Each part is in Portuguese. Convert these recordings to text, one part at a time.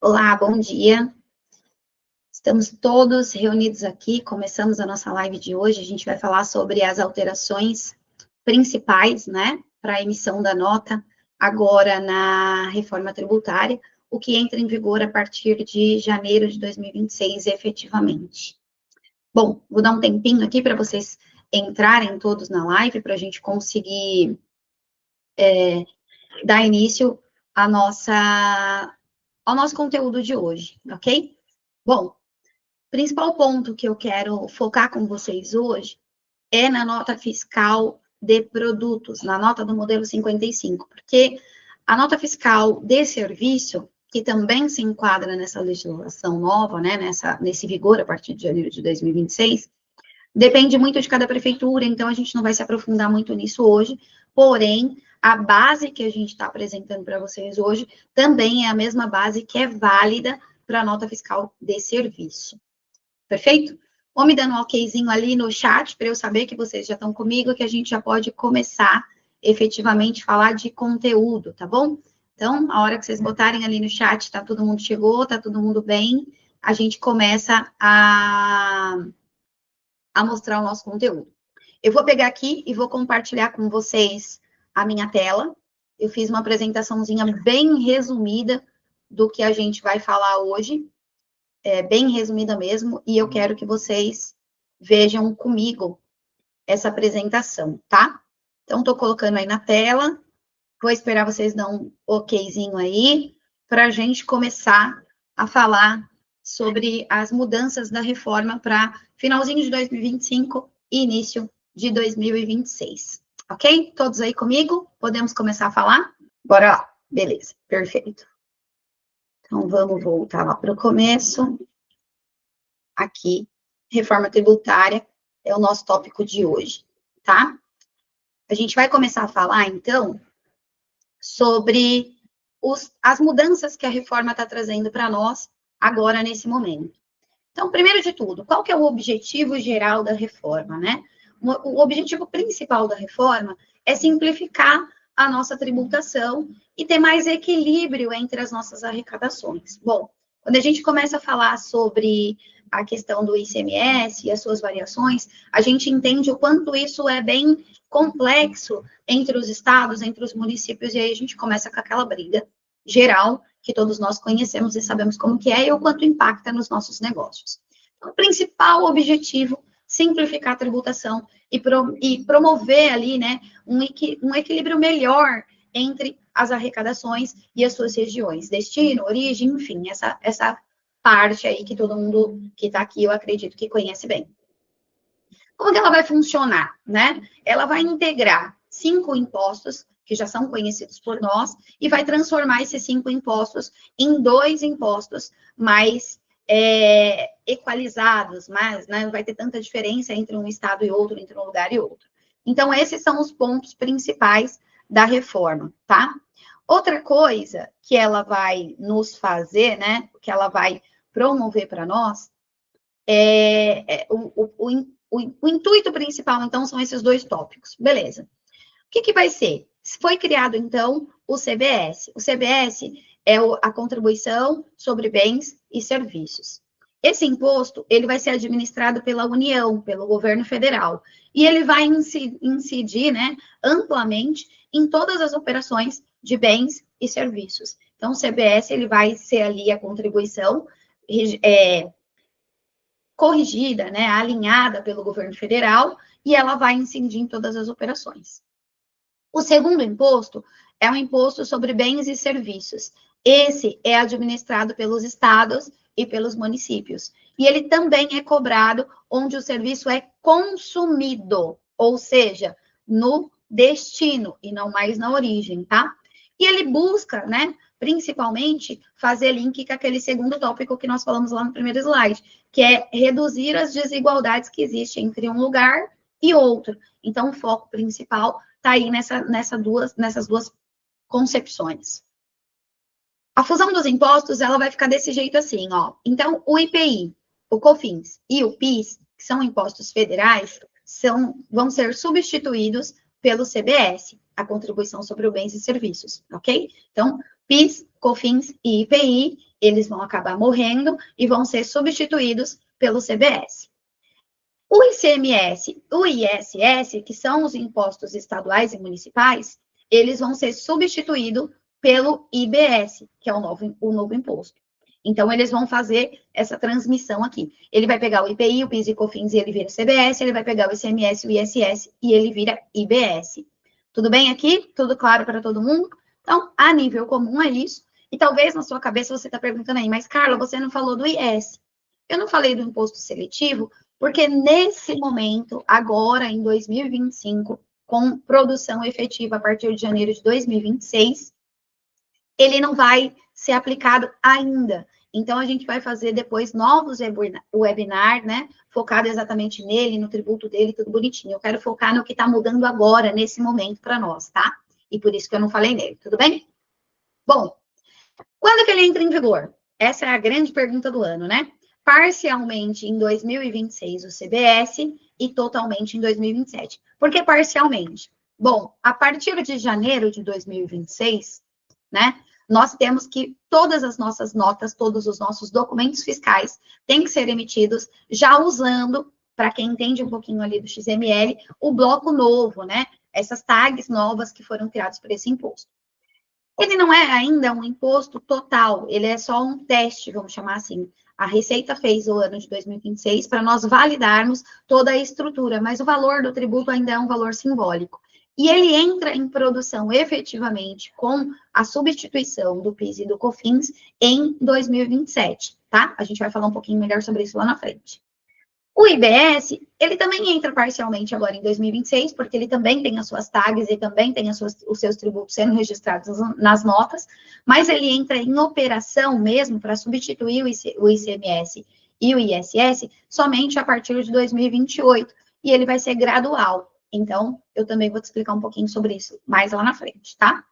Olá, bom dia. Estamos todos reunidos aqui, começamos a nossa live de hoje. A gente vai falar sobre as alterações principais, né, para a emissão da nota agora na reforma tributária, o que entra em vigor a partir de janeiro de 2026, efetivamente. Bom, vou dar um tempinho aqui para vocês entrarem todos na live, para a gente conseguir dar início ao nosso conteúdo de hoje, ok? Bom, principal ponto que eu quero focar com vocês hoje é na nota fiscal de produtos, na nota do modelo 55, porque a nota fiscal de serviço, que também se enquadra nessa legislação nova, né, nesse vigor a partir de janeiro de 2026, depende muito de cada prefeitura, então a gente não vai se aprofundar muito nisso hoje, porém, a base que a gente está apresentando para vocês hoje também é a mesma base que é válida para a nota fiscal de serviço. Perfeito? Vou me dando um okzinho ali no chat para eu saber que vocês já estão comigo, que a gente já pode começar efetivamente a falar de conteúdo, tá bom? Então, a hora que vocês botarem ali no chat, tá todo mundo chegou, tá todo mundo bem, a gente começa a mostrar o nosso conteúdo. Eu vou pegar aqui e vou compartilhar com vocês a minha tela. Eu fiz uma apresentaçãozinha bem resumida do que a gente vai falar hoje, bem resumida mesmo, e eu quero que vocês vejam comigo essa apresentação, tá? Então, estou colocando aí na tela, vou esperar vocês dar um okzinho aí, para a gente começar a falar sobre as mudanças da reforma para finalzinho de 2025 e início de 2026, ok? Todos aí comigo? Podemos começar a falar? Bora lá, beleza, perfeito. Então, vamos voltar lá para o começo. Aqui, reforma tributária é o nosso tópico de hoje, tá? A gente vai começar a falar, então, sobre as mudanças que a reforma está trazendo para nós agora, nesse momento. Então, primeiro de tudo, qual que é o objetivo geral da reforma, né? O objetivo principal da reforma é simplificar a nossa tributação e ter mais equilíbrio entre as nossas arrecadações. Bom, quando a gente começa a falar sobre a questão do ICMS e as suas variações, a gente entende o quanto isso é bem complexo entre os estados, entre os municípios, e aí a gente começa com aquela briga geral que todos nós conhecemos e sabemos como que é e o quanto impacta nos nossos negócios. Então, o principal objetivo, simplificar a tributação e promover ali, né, um equilíbrio melhor entre as arrecadações e as suas regiões, destino, origem, enfim, essa parte aí que todo mundo que está aqui, eu acredito que conhece bem. Como que ela vai funcionar, né? Ela vai integrar 5 impostos que já são conhecidos por nós e vai transformar esses 5 impostos em 2 impostos mais equalizados, mas não vai ter tanta diferença entre um estado e outro, entre um lugar e outro. Então, esses são os pontos principais da reforma, tá? Outra coisa que ela vai nos fazer, né, que ela vai promover para nós, o intuito principal, então, são esses 2 tópicos. Beleza. O que vai ser? Foi criado, então, o CBS. O CBS é a contribuição sobre bens e serviços. Esse imposto, ele vai ser administrado pela União, pelo governo federal, e ele vai incidir, né, amplamente em todas as operações de bens e serviços. Então, o CBS, ele vai ser ali a contribuição corrigida, né, alinhada pelo governo federal, e ela vai incidir em todas as operações. O segundo imposto é o imposto sobre bens e serviços. Esse é administrado pelos estados e pelos municípios. E ele também é cobrado onde o serviço é consumido, ou seja, no destino e não mais na origem, tá? E ele busca, né, principalmente, fazer link com aquele segundo tópico que nós falamos lá no primeiro slide, que é reduzir as desigualdades que existem entre um lugar e outro. Então, o foco principal está aí nessas duas concepções. A fusão dos impostos, ela vai ficar desse jeito assim, ó. Então, o IPI, o COFINS e o PIS, que são impostos federais, vão ser substituídos pelo CBS, a contribuição sobre os bens e serviços, ok? Então, PIS, COFINS e IPI, eles vão acabar morrendo e vão ser substituídos pelo CBS. O ICMS, o ISS, que são os impostos estaduais e municipais, eles vão ser substituídos pelo IBS, que é o novo imposto. Então, eles vão fazer essa transmissão aqui. Ele vai pegar o IPI, o PIS e COFINS e ele vira CBS, ele vai pegar o ICMS, o ISS e ele vira IBS. Tudo bem aqui? Tudo claro para todo mundo? Então, a nível comum é isso. E talvez na sua cabeça você está perguntando aí, mas Carla, você não falou do IS. Eu não falei do imposto seletivo, porque nesse momento, agora em 2025, com produção efetiva a partir de janeiro de 2026, ele não vai ser aplicado ainda. Então, a gente vai fazer depois novos webinar, né? Focado exatamente nele, no tributo dele, tudo bonitinho. Eu quero focar no que está mudando agora, nesse momento, para nós, tá? E por isso que eu não falei nele, tudo bem? Bom, quando que ele entra em vigor? Essa é a grande pergunta do ano, né? Parcialmente em 2026 o CBS e totalmente em 2027. Por que parcialmente? Bom, a partir de janeiro de 2026, né? Nós temos que todas as nossas notas, todos os nossos documentos fiscais têm que ser emitidos já usando, para quem entende um pouquinho ali do XML, o bloco novo, né? Essas tags novas que foram criadas por esse imposto. Ele não é ainda um imposto total, ele é só um teste, vamos chamar assim. A Receita fez o ano de 2026 para nós validarmos toda a estrutura, mas o valor do tributo ainda é um valor simbólico. E ele entra em produção efetivamente com a substituição do PIS e do COFINS em 2027, tá? A gente vai falar um pouquinho melhor sobre isso lá na frente. O IBS, ele também entra parcialmente agora em 2026, porque ele também tem as suas tags e também tem os seus tributos sendo registrados nas notas, mas ele entra em operação mesmo para substituir o ICMS e o ISS somente a partir de 2028, e ele vai ser gradual. Então, eu também vou te explicar um pouquinho sobre isso mais lá na frente, tá?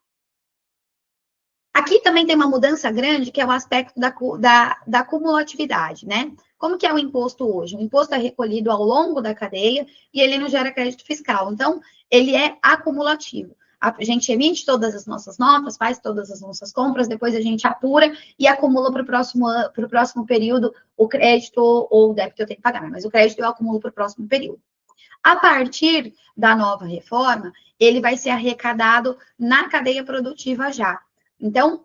Aqui também tem uma mudança grande, que é o aspecto da cumulatividade, né? Como que é o imposto hoje? O imposto é recolhido ao longo da cadeia e ele não gera crédito fiscal. Então, ele é acumulativo. A gente emite todas as nossas notas, faz todas as nossas compras, depois a gente apura e acumula para o próximo período o crédito ou o débito eu tenho que pagar, mas o crédito eu acumulo para o próximo período. A partir da nova reforma, ele vai ser arrecadado na cadeia produtiva já. Então,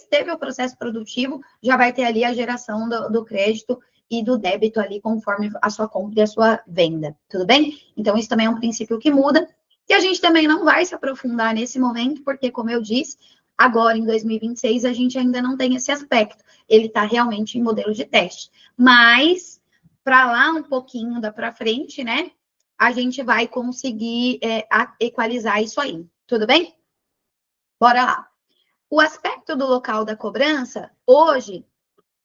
teve o processo produtivo, já vai ter ali a geração do crédito e do débito ali, conforme a sua compra e a sua venda, tudo bem? Então, isso também é um princípio que muda, e a gente também não vai se aprofundar nesse momento, porque, como eu disse, agora em 2026, a gente ainda não tem esse aspecto, ele está realmente em modelo de teste. Mas, para lá um pouquinho para frente, né, a gente vai conseguir equalizar isso aí, tudo bem? Bora lá. O aspecto do local da cobrança, hoje,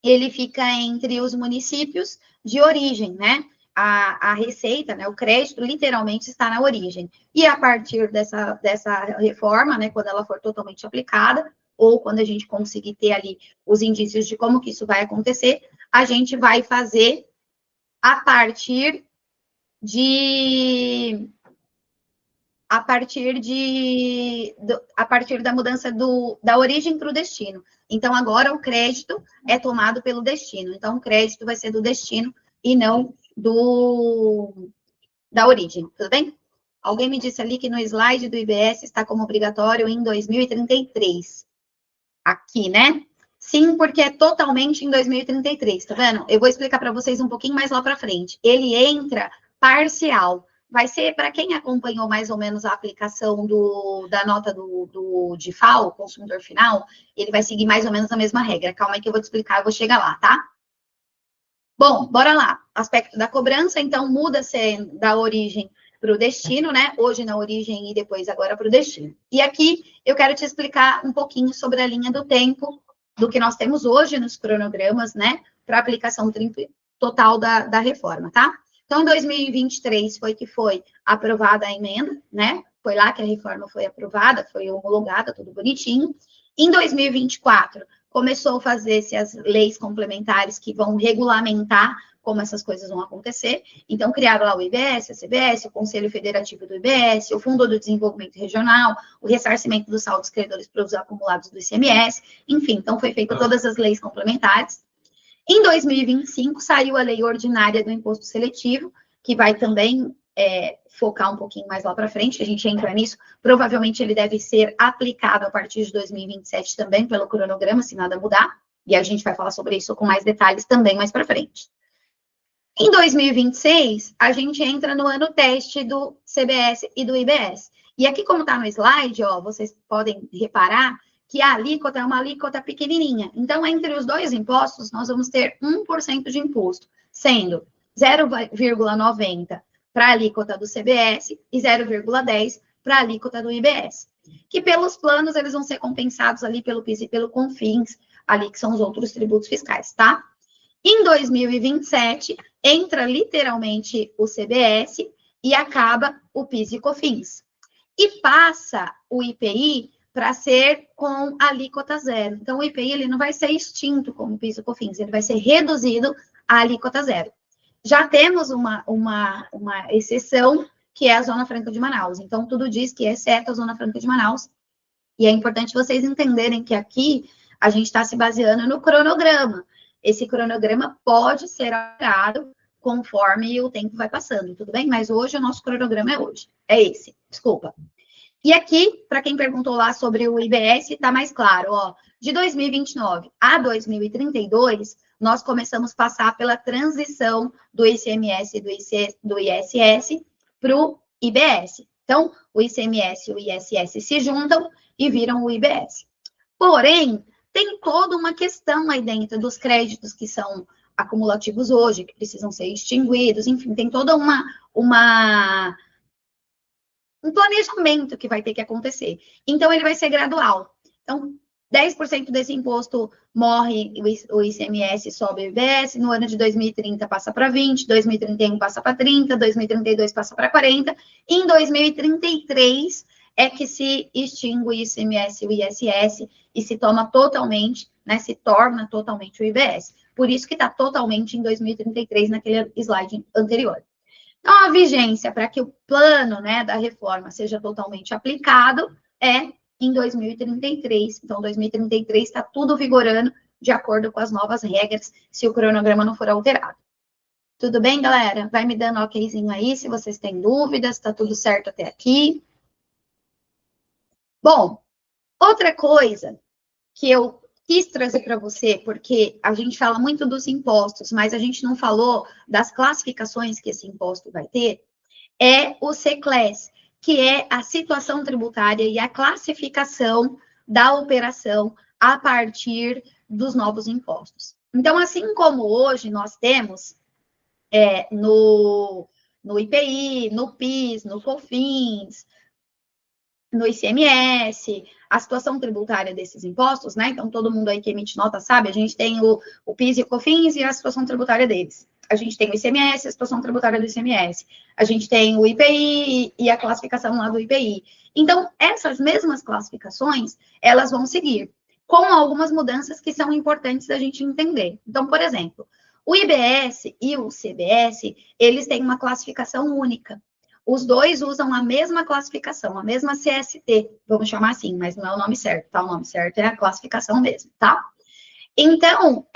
ele fica entre os municípios de origem, né? A receita, né, o crédito, literalmente está na origem. E a partir dessa reforma, né, quando ela for totalmente aplicada, ou quando a gente conseguir ter ali os indícios de como que isso vai acontecer, a gente vai fazer a partir da mudança da origem para o destino. Então, agora o crédito é tomado pelo destino. Então, o crédito vai ser do destino e não da origem, tudo bem? Alguém me disse ali que no slide do IBS está como obrigatório em 2033. Aqui, né? Sim, porque é totalmente em 2033, tá vendo? Eu vou explicar para vocês um pouquinho mais lá para frente. Ele entra parcial. Vai ser, para quem acompanhou mais ou menos a aplicação da nota do DIFAL, consumidor final, ele vai seguir mais ou menos a mesma regra. Calma aí que eu vou te explicar, eu vou chegar lá, tá? Bom, bora lá. Aspecto da cobrança, então, muda-se da origem para o destino, né? Hoje na origem e depois agora para o destino. E aqui eu quero te explicar um pouquinho sobre a linha do tempo do que nós temos hoje nos cronogramas, né? Para aplicação total da reforma, tá? Então, em 2023 foi aprovada a emenda, né? Foi lá que a reforma foi aprovada, foi homologada, tudo bonitinho. Em 2024, começou a fazer-se as leis complementares que vão regulamentar como essas coisas vão acontecer. Então, criaram lá o IBS, a CBS, o Conselho Federativo do IBS, o Fundo do Desenvolvimento Regional, o ressarcimento dos saldos credores para os acumulados do ICMS, enfim, então foi feito todas as leis complementares. Em 2025, saiu a lei ordinária do imposto seletivo, que vai também focar um pouquinho mais lá para frente, a gente entra nisso. Provavelmente ele deve ser aplicado a partir de 2027 também, pelo cronograma, se nada mudar. E a gente vai falar sobre isso com mais detalhes também mais para frente. Em 2026, a gente entra no ano teste do CBS e do IBS. E aqui, como está no slide, ó, vocês podem reparar que a alíquota é uma alíquota pequenininha. Então, entre os dois impostos, nós vamos ter 1% de imposto, sendo 0,90 para a alíquota do CBS e 0,10 para a alíquota do IBS. Que pelos planos, eles vão ser compensados ali pelo PIS e pelo CONFINS, ali que são os outros tributos fiscais, tá? Em 2027, entra literalmente o CBS e acaba o PIS e COFINS. E passa o IPI para ser com alíquota zero. Então, o IPI ele não vai ser extinto como o PIS e COFINS, ele vai ser reduzido à alíquota zero. Já temos uma exceção, que é a Zona Franca de Manaus. Então, tudo diz que exceto a Zona Franca de Manaus. E é importante vocês entenderem que aqui a gente está se baseando no cronograma. Esse cronograma pode ser alterado conforme o tempo vai passando, tudo bem? Mas hoje o nosso cronograma é esse, desculpa. E aqui, para quem perguntou lá sobre o IBS, está mais claro, ó. De 2029 a 2032, nós começamos a passar pela transição do ICMS e do ISS para o IBS. Então, o ICMS e o ISS se juntam e viram o IBS. Porém, tem toda uma questão aí dentro dos créditos que são acumulativos hoje, que precisam ser extinguidos, enfim, tem toda um planejamento que vai ter que acontecer. Então, ele vai ser gradual. Então, 10% desse imposto morre, o ICMS sobe o IBS, no ano de 2030 passa para 20, 2031 passa para 30, 2032 passa para 40, e em 2033 é que se extingue o ICMS e o ISS e se toma totalmente, né, se torna totalmente o IBS. Por isso que está totalmente em 2033 naquele slide anterior. Então, a vigência para que o plano, né, da reforma seja totalmente aplicado é em 2033. Então, 2033 está tudo vigorando de acordo com as novas regras, se o cronograma não for alterado. Tudo bem, galera? Vai me dando okzinho aí, se vocês têm dúvidas, está tudo certo até aqui. Bom, outra coisa que eu quis trazer para você, porque a gente fala muito dos impostos, mas a gente não falou das classificações que esse imposto vai ter, é o CCLES, que é a situação tributária e a classificação da operação a partir dos novos impostos. Então, assim como hoje nós temos no IPI, no PIS, no COFINS, no ICMS, a situação tributária desses impostos, né? Então, todo mundo aí que emite nota sabe, a gente tem o PIS e o COFINS e a situação tributária deles. A gente tem o ICMS, a situação tributária do ICMS. A gente tem o IPI e a classificação lá do IPI. Então, essas mesmas classificações, elas vão seguir, com algumas mudanças que são importantes da gente entender. Então, por exemplo, o IBS e o CBS, eles têm uma classificação única. Os dois usam a mesma classificação, a mesma CST, vamos chamar assim, mas não é o nome certo, tá? O nome certo é a classificação mesmo, tá? Então,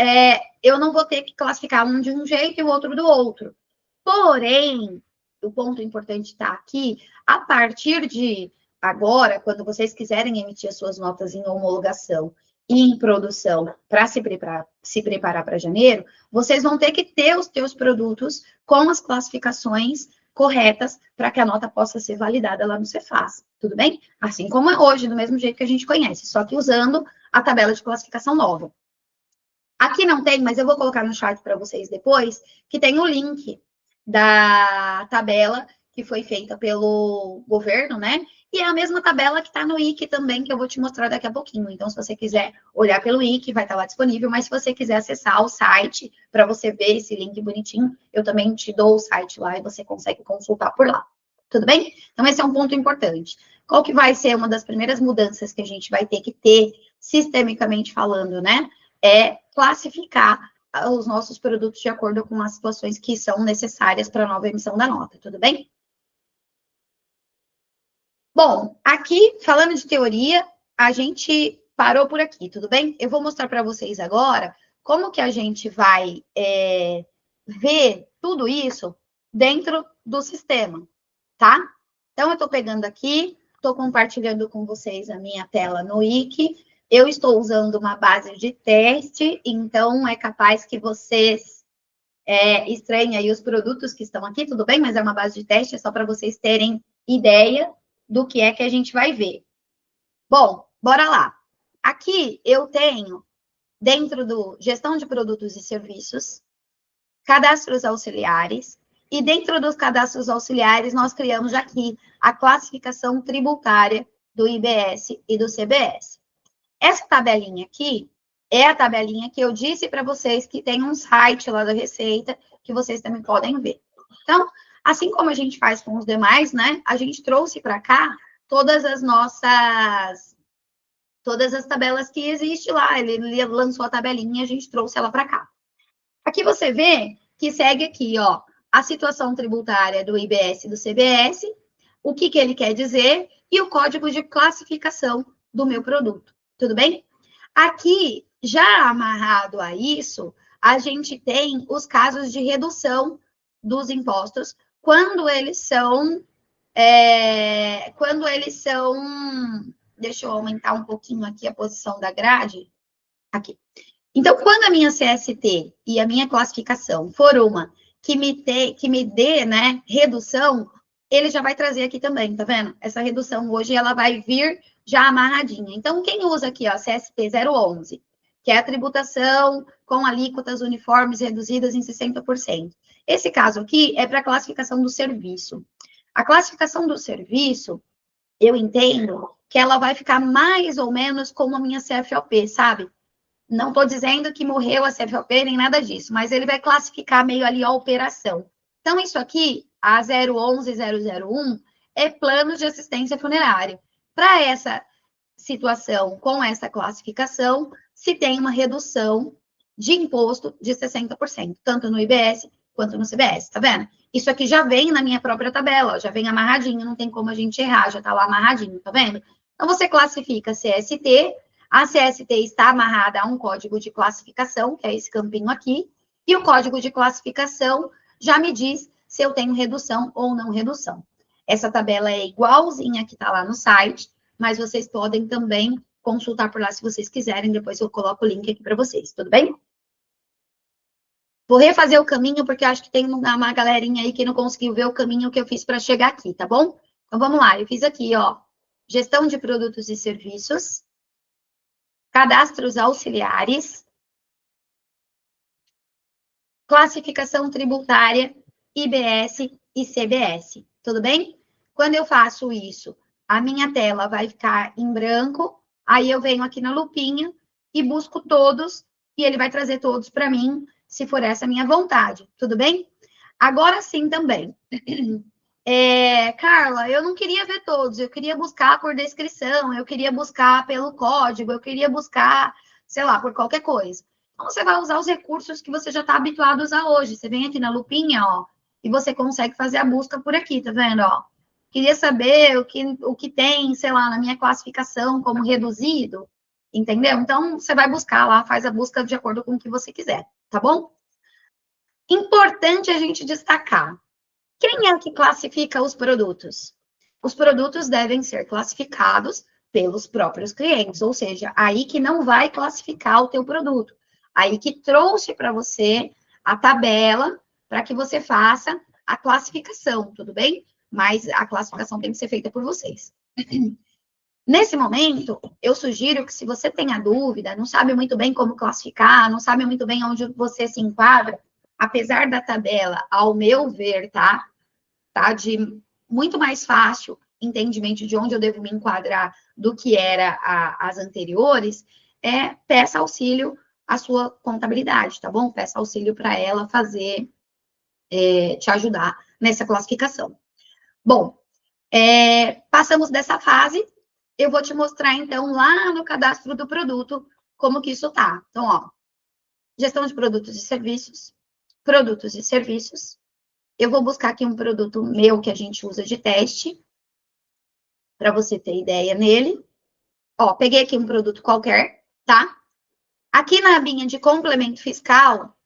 eu não vou ter que classificar um de um jeito e o outro do outro. Porém, o ponto importante está aqui, a partir de agora, quando vocês quiserem emitir as suas notas em homologação e em produção para se preparar para janeiro, vocês vão ter que ter os seus produtos com as classificações corretas para que a nota possa ser validada lá no Cefaz, tudo bem? Assim como é hoje, do mesmo jeito que a gente conhece, só que usando a tabela de classificação nova. Aqui não tem, mas eu vou colocar no chat para vocês depois, que tem o link da tabela que foi feita pelo governo, né? E é a mesma tabela que está no IC também, que eu vou te mostrar daqui a pouquinho. Então, se você quiser olhar pelo IC, vai estar lá disponível. Mas se você quiser acessar o site para você ver esse link bonitinho, eu também te dou o site lá e você consegue consultar por lá. Tudo bem? Então, esse é um ponto importante. Qual que vai ser uma das primeiras mudanças que a gente vai ter que ter, sistemicamente falando, né? É classificar os nossos produtos de acordo com as situações que são necessárias para a nova emissão da nota, tudo bem? Bom, aqui, falando de teoria, a gente parou por aqui, tudo bem? Eu vou mostrar para vocês agora como que a gente vai ver tudo isso dentro do sistema, tá? Então, eu estou pegando aqui, estou compartilhando com vocês a minha tela no Wiki. Eu estou usando uma base de teste, então é capaz que vocês estranhem aí os produtos que estão aqui, tudo bem? Mas é uma base de teste, é só para vocês terem ideia do que é que a gente vai ver. Bom, bora lá. Aqui eu tenho, dentro do gestão de produtos e serviços, cadastros auxiliares, e dentro dos cadastros auxiliares, nós criamos aqui a classificação tributária do IBS e do CBS. Essa tabelinha aqui é a tabelinha que eu disse para vocês que tem um site lá da Receita, que vocês também podem ver. Então, assim como a gente faz com os demais, né? A gente trouxe para cá todas as tabelas que existem lá. Ele lançou a tabelinha e a gente trouxe ela para cá. Aqui você vê que segue aqui, ó, a situação tributária do IBS e do CBS, o que ele quer dizer e o código de classificação do meu produto. Tudo bem? Aqui, já amarrado a isso, a gente tem os casos de redução dos impostos quando eles são... Deixa eu aumentar um pouquinho aqui a posição da grade. Aqui. Então, quando a minha CST e a minha classificação for uma que me dê, né, redução, ele já vai trazer aqui também, tá vendo? Essa redução hoje, ela vai vir já amarradinha. Então, quem usa aqui, ó, CST 011, que é a tributação com alíquotas uniformes reduzidas em 60%. Esse caso aqui é para a classificação do serviço. A classificação do serviço, eu entendo que ela vai ficar mais ou menos como a minha CFOP, sabe? Não estou dizendo que morreu a CFOP nem nada disso, mas ele vai classificar meio ali a operação. Então, isso aqui, a 011001, é planos de assistência funerária. Para essa situação, com essa classificação, se tem uma redução de imposto de 60%, tanto no IBS quanto no CBS, tá vendo? Isso aqui já vem na minha própria tabela, já vem amarradinho, não tem como a gente errar, já tá lá amarradinho, tá vendo? Então, você classifica CST, a CST está amarrada a um código de classificação, que é esse campinho aqui, e o código de classificação já me diz se eu tenho redução ou não redução. Essa tabela é igualzinha que está lá no site, mas vocês podem também consultar por lá se vocês quiserem, depois eu coloco o link aqui para vocês, tudo bem? Vou refazer o caminho, porque acho que tem uma galerinha aí que não conseguiu ver o caminho que eu fiz para chegar aqui, tá bom? Então, vamos lá, eu fiz aqui, ó, gestão de produtos e serviços, cadastros auxiliares, classificação tributária, IBS e CBS, tudo bem? Quando eu faço isso, a minha tela vai ficar em branco, aí eu venho aqui na lupinha e busco todos, e ele vai trazer todos para mim, se for essa a minha vontade, tudo bem? Agora sim também. Carla, eu não queria ver todos, eu queria buscar por descrição, eu queria buscar pelo código, eu queria buscar, sei lá, por qualquer coisa. Então, você vai usar os recursos que você já está habituado a usar hoje. Você vem aqui na lupinha, ó, e você consegue fazer a busca por aqui, tá vendo, ó? Queria saber o que tem, sei lá, na minha classificação como reduzido, entendeu? Então, você vai buscar lá, faz a busca de acordo com o que você quiser, tá bom? Importante a gente destacar. Quem é que classifica os produtos? Os produtos devem ser classificados pelos próprios clientes, ou seja, aí que não vai classificar o teu produto. Aí que trouxe para você a tabela para que você faça a classificação, tudo bem? Mas a classificação tem que ser feita por vocês. Nesse momento, eu sugiro que se você tenha dúvida, não sabe muito bem como classificar, não sabe muito bem onde você se enquadra, apesar da tabela, ao meu ver, tá de muito mais fácil entendimento de onde eu devo me enquadrar do que era as anteriores, peça auxílio à sua contabilidade, tá bom? Peça auxílio para ela fazer, te ajudar nessa classificação. Bom, passamos dessa fase, eu vou te mostrar, então, lá no cadastro do produto, como que isso tá. Então, ó, gestão de produtos e serviços, produtos e serviços. Eu vou buscar aqui um produto meu que a gente usa de teste, para você ter ideia nele. Ó, peguei aqui um produto qualquer, tá? Aqui na abinha de complemento fiscal,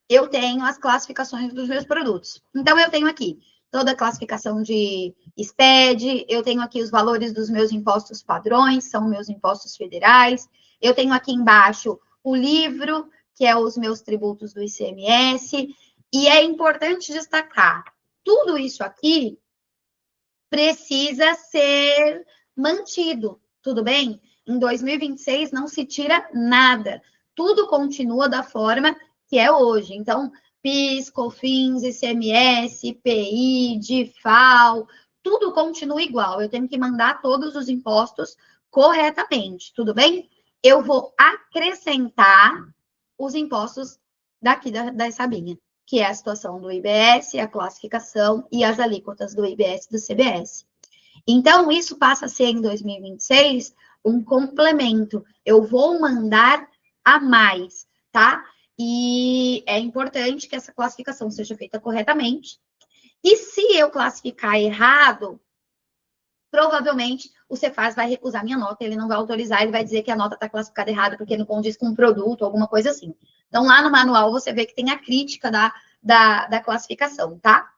eu tenho as classificações dos meus produtos. Então, eu tenho aqui toda a classificação de SPED, eu tenho aqui os valores dos meus impostos padrões, são meus impostos federais. Eu tenho aqui embaixo o livro, que é os meus tributos do ICMS. E é importante destacar, tudo isso aqui precisa ser mantido, tudo bem? Em 2026 não se tira nada, tudo continua da forma que é hoje. Então, PIS, COFINS, ICMS, IPI, DIFAL, tudo continua igual. Eu tenho que mandar todos os impostos corretamente, tudo bem? Eu vou acrescentar os impostos daqui da Sabinha, que é a situação do IBS, a classificação e as alíquotas do IBS e do CBS. Então, isso passa a ser, em 2026, um complemento. Eu vou mandar a mais, tá? E é importante que essa classificação seja feita corretamente. E se eu classificar errado, provavelmente o Cefaz vai recusar minha nota, ele não vai autorizar, ele vai dizer que a nota está classificada errada porque não condiz com um produto, alguma coisa assim. Então, lá no manual, você vê que tem a crítica da classificação, tá?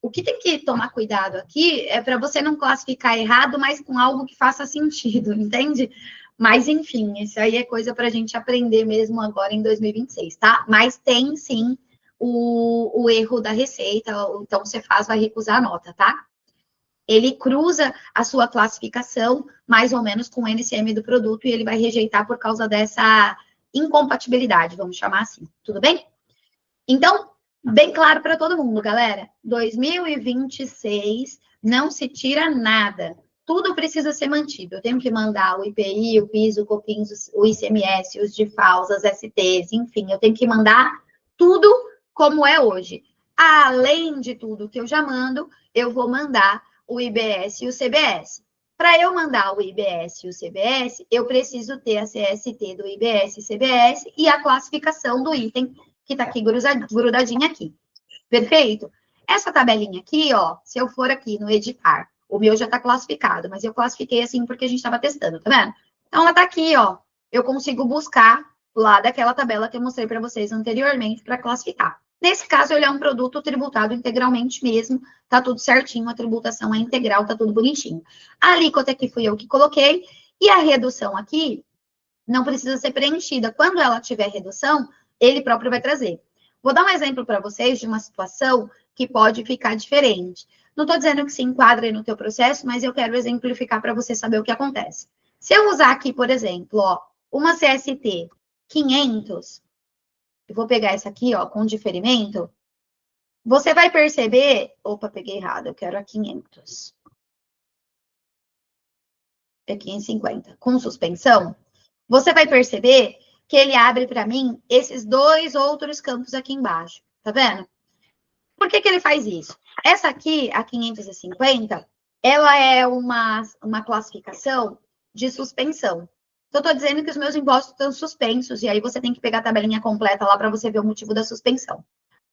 O que tem que tomar cuidado aqui é para você não classificar errado, mas com algo que faça sentido, entende? Mas, enfim, isso aí é coisa para a gente aprender mesmo agora em 2026, tá? Mas tem, sim, o erro da receita, então o Cefaz vai recusar a nota, tá? Ele cruza a sua classificação mais ou menos com o NCM do produto e ele vai rejeitar por causa dessa incompatibilidade, vamos chamar assim, tudo bem? Então, bem claro para todo mundo, galera, 2026 não se tira nada, tudo precisa ser mantido. Eu tenho que mandar o IPI, o PIS, o COFINS, o ICMS, os DIFALs, as STs, enfim, eu tenho que mandar tudo como é hoje. Além de tudo que eu já mando, eu vou mandar o IBS e o CBS. Para eu mandar o IBS e o CBS, eu preciso ter a CST do IBS e CBS e a classificação do item que está aqui grudadinha aqui. Perfeito? Essa tabelinha aqui, ó, se eu for aqui no editar, o meu já está classificado, mas eu classifiquei assim porque a gente estava testando, tá vendo? Então, ela está aqui, ó. Eu consigo buscar lá daquela tabela que eu mostrei para vocês anteriormente para classificar. Nesse caso, ele é um produto tributado integralmente mesmo, tá tudo certinho, a tributação é integral, tá tudo bonitinho. A alíquota aqui fui eu que coloquei, e a redução aqui não precisa ser preenchida. Quando ela tiver redução, ele próprio vai trazer. Vou dar um exemplo para vocês de uma situação que pode ficar diferente. Não estou dizendo que se enquadre no teu processo, mas eu quero exemplificar para você saber o que acontece. Se eu usar aqui, por exemplo, ó, uma CST 500, eu vou pegar essa aqui, ó, com diferimento, você vai perceber... Opa, peguei errado, eu quero a 500. É 550. Com suspensão, você vai perceber que ele abre para mim esses dois outros campos aqui embaixo, tá vendo? Por que ele faz isso? Essa aqui, a 550, ela é uma classificação de suspensão. Então, eu estou dizendo que os meus impostos estão suspensos, e aí você tem que pegar a tabelinha completa lá para você ver o motivo da suspensão.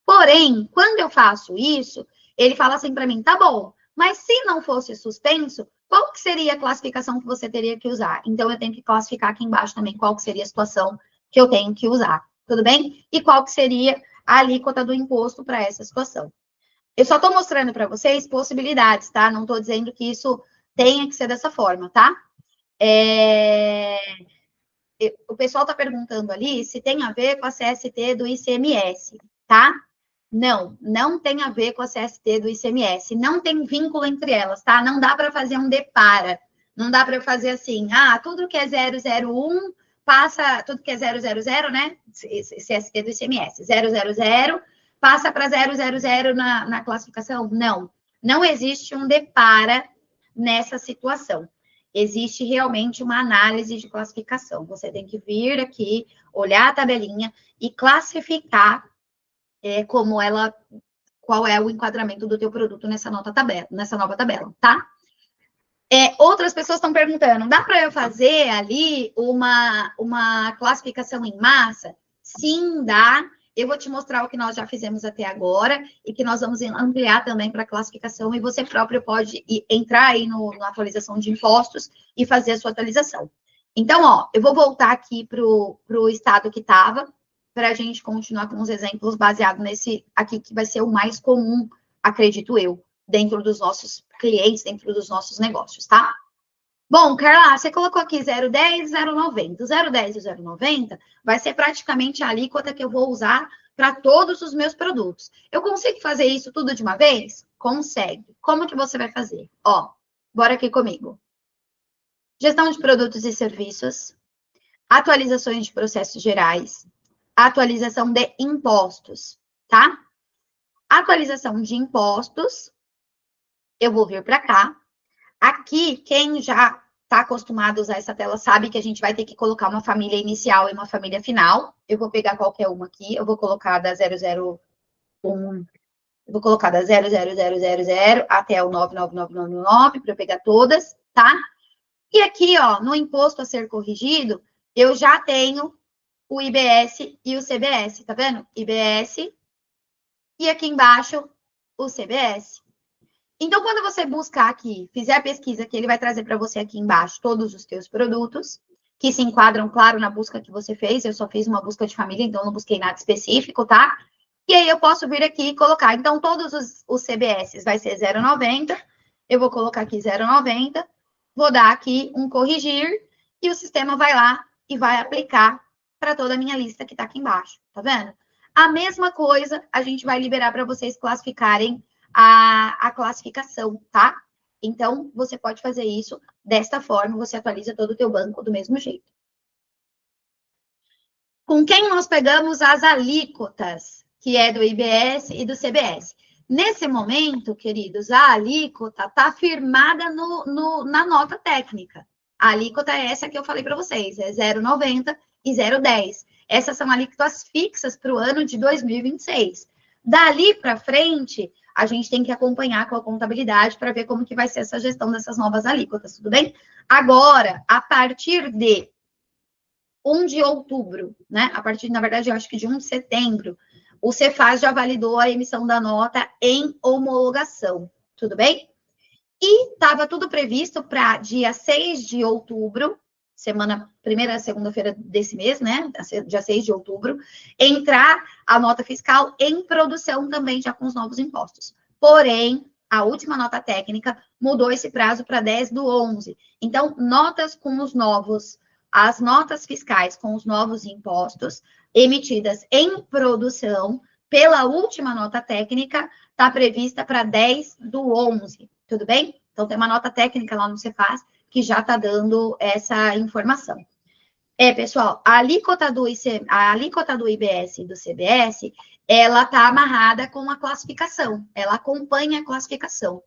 Porém, quando eu faço isso, ele fala assim para mim, tá bom, mas se não fosse suspenso, qual que seria a classificação que você teria que usar? Então, eu tenho que classificar aqui embaixo também qual que seria a situação que eu tenho que usar, tudo bem? E qual que seria a alíquota do imposto para essa situação. Eu só estou mostrando para vocês possibilidades, tá? Não estou dizendo que isso tenha que ser dessa forma, tá? O pessoal está perguntando ali se tem a ver com a CST do ICMS, tá? Não, não tem a ver com a CST do ICMS. Não tem vínculo entre elas, tá? Não dá para fazer um depara. Não dá para fazer assim, tudo que é 001 passa, tudo que é 000, né? CST do ICMS, 000 passa para 000 na classificação? Não, não existe um depara nessa situação. Existe realmente uma análise de classificação. Você tem que vir aqui, olhar a tabelinha e classificar qual é o enquadramento do teu produto nessa nova tabela, tá? Outras pessoas estão perguntando, dá para eu fazer ali uma classificação em massa? Sim, dá. Eu vou te mostrar o que nós já fizemos até agora e que nós vamos ampliar também para classificação e você próprio pode entrar aí na atualização de impostos e fazer a sua atualização. Então, ó, eu vou voltar aqui para o estado que estava para a gente continuar com os exemplos baseados nesse aqui que vai ser o mais comum, acredito eu, dentro dos nossos clientes, dentro dos nossos negócios, tá? Bom, Carla, você colocou aqui 0,10 e 0,90. O 0,10 e o 0,90 vai ser praticamente a alíquota que eu vou usar para todos os meus produtos. Eu consigo fazer isso tudo de uma vez? Consegue. Como que você vai fazer? Ó, bora aqui comigo. Gestão de produtos e serviços, atualizações de processos gerais, atualização de impostos, tá? Atualização de impostos, eu vou vir para cá. Aqui, quem já está acostumado a usar essa tela sabe que a gente vai ter que colocar uma família inicial e uma família final. Eu vou pegar qualquer uma aqui, eu vou colocar da 001, eu vou colocar da 00000 até o 99999 para eu pegar todas, tá? E aqui, ó, no imposto a ser corrigido, eu já tenho o IBS e o CBS, tá vendo? IBS e aqui embaixo o CBS. Então, quando você buscar aqui, fizer a pesquisa que ele vai trazer para você aqui embaixo todos os teus produtos, que se enquadram, claro, na busca que você fez. Eu só fiz uma busca de família, então não busquei nada específico, tá? E aí eu posso vir aqui e colocar. Então, todos os CBS vai ser 0,90. Eu vou colocar aqui 0,90. Vou dar aqui um corrigir e o sistema vai lá e vai aplicar para toda a minha lista que está aqui embaixo, tá vendo? A mesma coisa a gente vai liberar para vocês classificarem a classificação, tá? Então, você pode fazer isso desta forma, você atualiza todo o teu banco do mesmo jeito. Com quem nós pegamos as alíquotas, que é do IBS e do CBS? Nesse momento, queridos, a alíquota está firmada na nota técnica. A alíquota é essa que eu falei para vocês, é 0,90 e 0,10. Essas são alíquotas fixas para o ano de 2026. Dali para frente, a gente tem que acompanhar com a contabilidade para ver como que vai ser essa gestão dessas novas alíquotas, tudo bem? Agora, a partir de 1 de outubro, né? A partir, na verdade, eu acho que de 1 de setembro, o Cefaz já validou a emissão da nota em homologação, tudo bem? E estava tudo previsto para dia 6 de outubro, primeira segunda-feira desse mês, né? Dia 6 de outubro, entrar a nota fiscal em produção também, já com os novos impostos. Porém, a última nota técnica mudou esse prazo para 10/11. Então, as notas fiscais com os novos impostos emitidas em produção pela última nota técnica está prevista para 10/11, tudo bem? Então, tem uma nota técnica lá no Cefaz que já está dando essa informação. Pessoal, a alíquota do IBS e do CBS, ela está amarrada com a classificação, ela acompanha a classificação.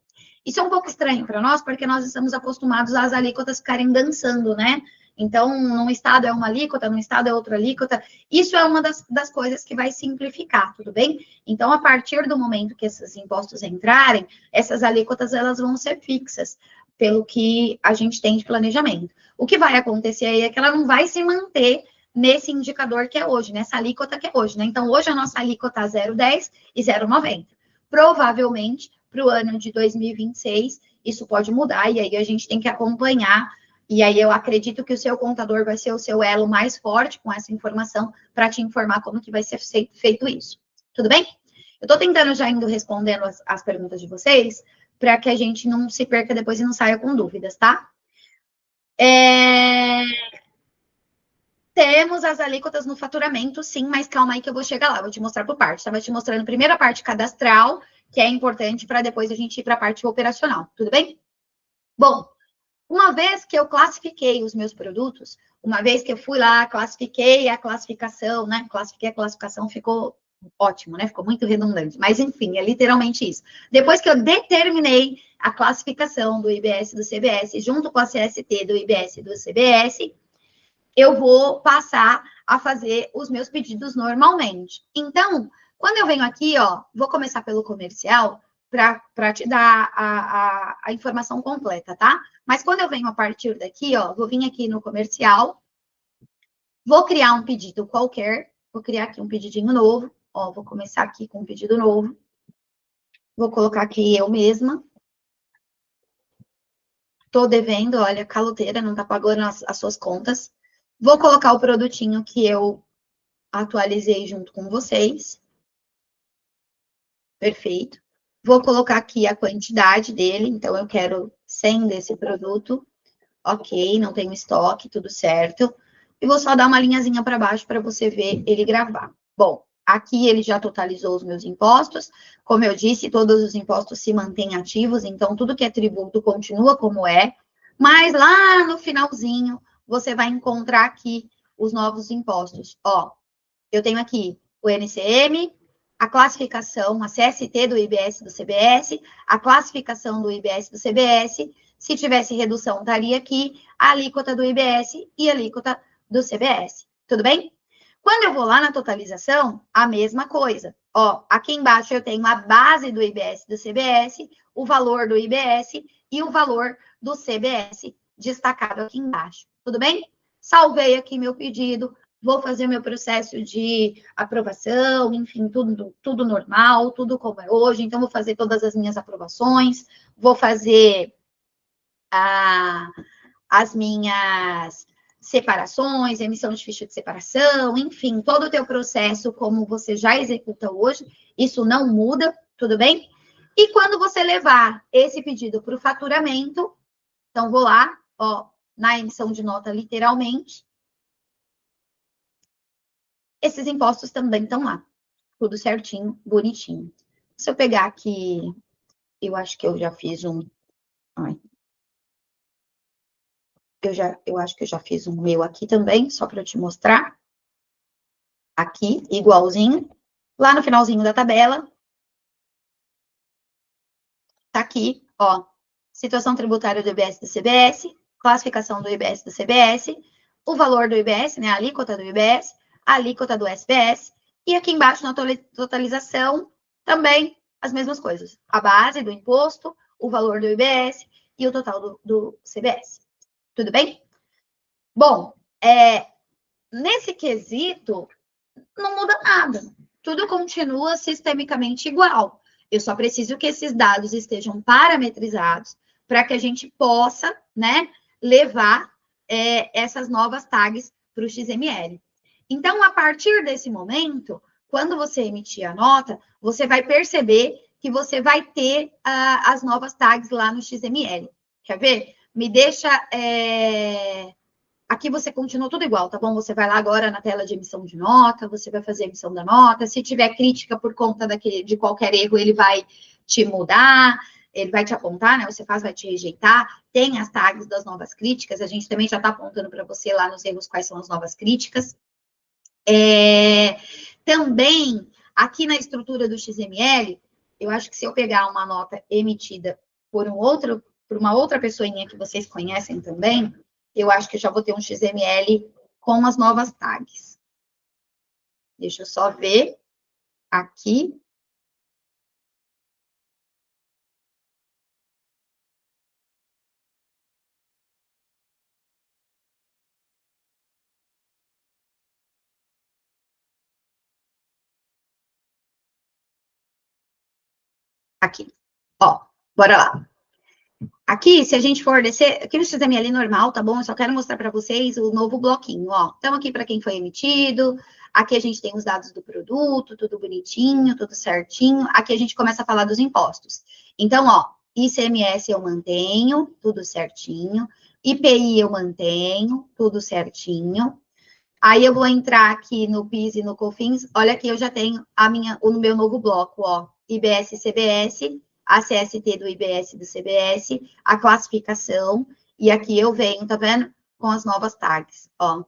Isso é um pouco estranho para nós, porque nós estamos acostumados às alíquotas ficarem dançando, né? Então, num estado é uma alíquota, num estado é outra alíquota. Isso é uma das coisas que vai simplificar, tudo bem? Então, a partir do momento que esses impostos entrarem, essas alíquotas elas vão ser fixas, pelo que a gente tem de planejamento. O que vai acontecer aí é que ela não vai se manter nesse indicador que é hoje, nessa alíquota que é hoje, né? Então, hoje a nossa alíquota é 0,10 e 0,90. Provavelmente, para o ano de 2026, isso pode mudar, e aí a gente tem que acompanhar. E aí eu acredito que o seu contador vai ser o seu elo mais forte com essa informação para te informar como que vai ser feito isso. Tudo bem? Eu estou tentando já indo respondendo as perguntas de vocês, para que a gente não se perca depois e não saia com dúvidas, tá? Temos as alíquotas no faturamento, sim, mas calma aí que eu vou chegar lá, vou te mostrar por parte. Estava te mostrando primeiro a parte cadastral, que é importante para depois a gente ir para a parte operacional, tudo bem? Bom, uma vez que eu classifiquei os meus produtos, uma vez que eu fui lá, classifiquei a classificação, né? Classifiquei a classificação, ficou ótimo, né? Ficou muito redundante. Mas, enfim, é literalmente isso. Depois que eu determinei a classificação do IBS e do CBS, junto com a CST do IBS e do CBS, eu vou passar a fazer os meus pedidos normalmente. Então, quando eu venho aqui, ó, vou começar pelo comercial, para te dar a informação completa, tá? Mas quando eu venho a partir daqui, ó, vou vir aqui no comercial, vou criar um pedido qualquer, Vou criar aqui um pedidinho novo. Ó, vou começar aqui com um pedido novo. Vou colocar aqui eu mesma. Tô devendo, olha, caloteira, não tá pagando as suas contas. Vou colocar o produtinho que eu atualizei junto com vocês. Perfeito. Vou colocar aqui a quantidade dele, então eu quero 100 desse produto. Ok, não tenho estoque, tudo certo. E vou só dar uma linhazinha para baixo para você ver ele gravar. Bom, aqui ele já totalizou os meus impostos. Como eu disse, todos os impostos se mantêm ativos, então tudo que é tributo continua como é. Mas lá no finalzinho, você vai encontrar aqui os novos impostos. Ó, eu tenho aqui o NCM, a classificação, a CST do IBS do CBS, a classificação do IBS do CBS. Se tivesse redução, estaria aqui a alíquota do IBS e a alíquota do CBS. Tudo bem? Quando eu vou lá na totalização, a mesma coisa. Ó, aqui embaixo eu tenho a base do IBS do CBS, o valor do IBS e o valor do CBS destacado aqui embaixo. Tudo bem? Salvei aqui meu pedido, vou fazer meu processo de aprovação, enfim, tudo normal, tudo como é hoje. Então, vou fazer todas as minhas aprovações, vou fazer as minhas separações, emissão de ficha de separação, enfim, todo o teu processo como você já executa hoje, isso não muda, tudo bem? E quando você levar esse pedido para o faturamento, então vou lá, ó, na emissão de nota literalmente, esses impostos também estão lá, tudo certinho, bonitinho. Se eu pegar aqui, eu acho que eu já fiz um... Ai. Eu acho que eu já fiz um meu aqui também, só para eu te mostrar. Aqui, igualzinho. Lá no finalzinho da tabela, tá aqui, ó, situação tributária do IBS do CBS, classificação do IBS do CBS, o valor do IBS, né, a alíquota do IBS, a alíquota do SBS, e aqui embaixo na totalização, também as mesmas coisas. A base do imposto, o valor do IBS e o total do CBS. Tudo bem? Bom, nesse quesito, não muda nada. Tudo continua sistemicamente igual. Eu só preciso que esses dados estejam parametrizados para que a gente possa, né, levar essas novas tags para o XML. Então, a partir desse momento, quando você emitir a nota, você vai perceber que você vai ter as novas tags lá no XML. Quer ver? Me deixa... Aqui você continua tudo igual, tá bom? Você vai lá agora na tela de emissão de nota, você vai fazer a emissão da nota. Se tiver crítica por conta de qualquer erro, ele vai te mudar, ele vai te apontar, né? Você vai te rejeitar. Tem as tags das novas críticas, a gente também já está apontando para você lá nos erros quais são as novas críticas. Também, aqui na estrutura do XML, eu acho que se eu pegar uma nota emitida por uma outra pessoinha que vocês conhecem também, eu acho que eu já vou ter um XML com as novas tags. Deixa eu só ver aqui. Aqui. Ó, bora lá. Aqui, se a gente for descer, aqui no XML normal, tá bom? Eu só quero mostrar para vocês o novo bloquinho, ó. Então, aqui para quem foi emitido, aqui a gente tem os dados do produto, tudo bonitinho, tudo certinho. Aqui a gente começa a falar dos impostos. Então, ó, ICMS eu mantenho, tudo certinho. IPI eu mantenho, tudo certinho. Aí eu vou entrar aqui no PIS e no COFINS. Olha aqui, eu já tenho o meu novo bloco, ó. IBS e CBS, a CST do IBS e do CBS, a classificação, e aqui eu venho, tá vendo? Com as novas tags, ó.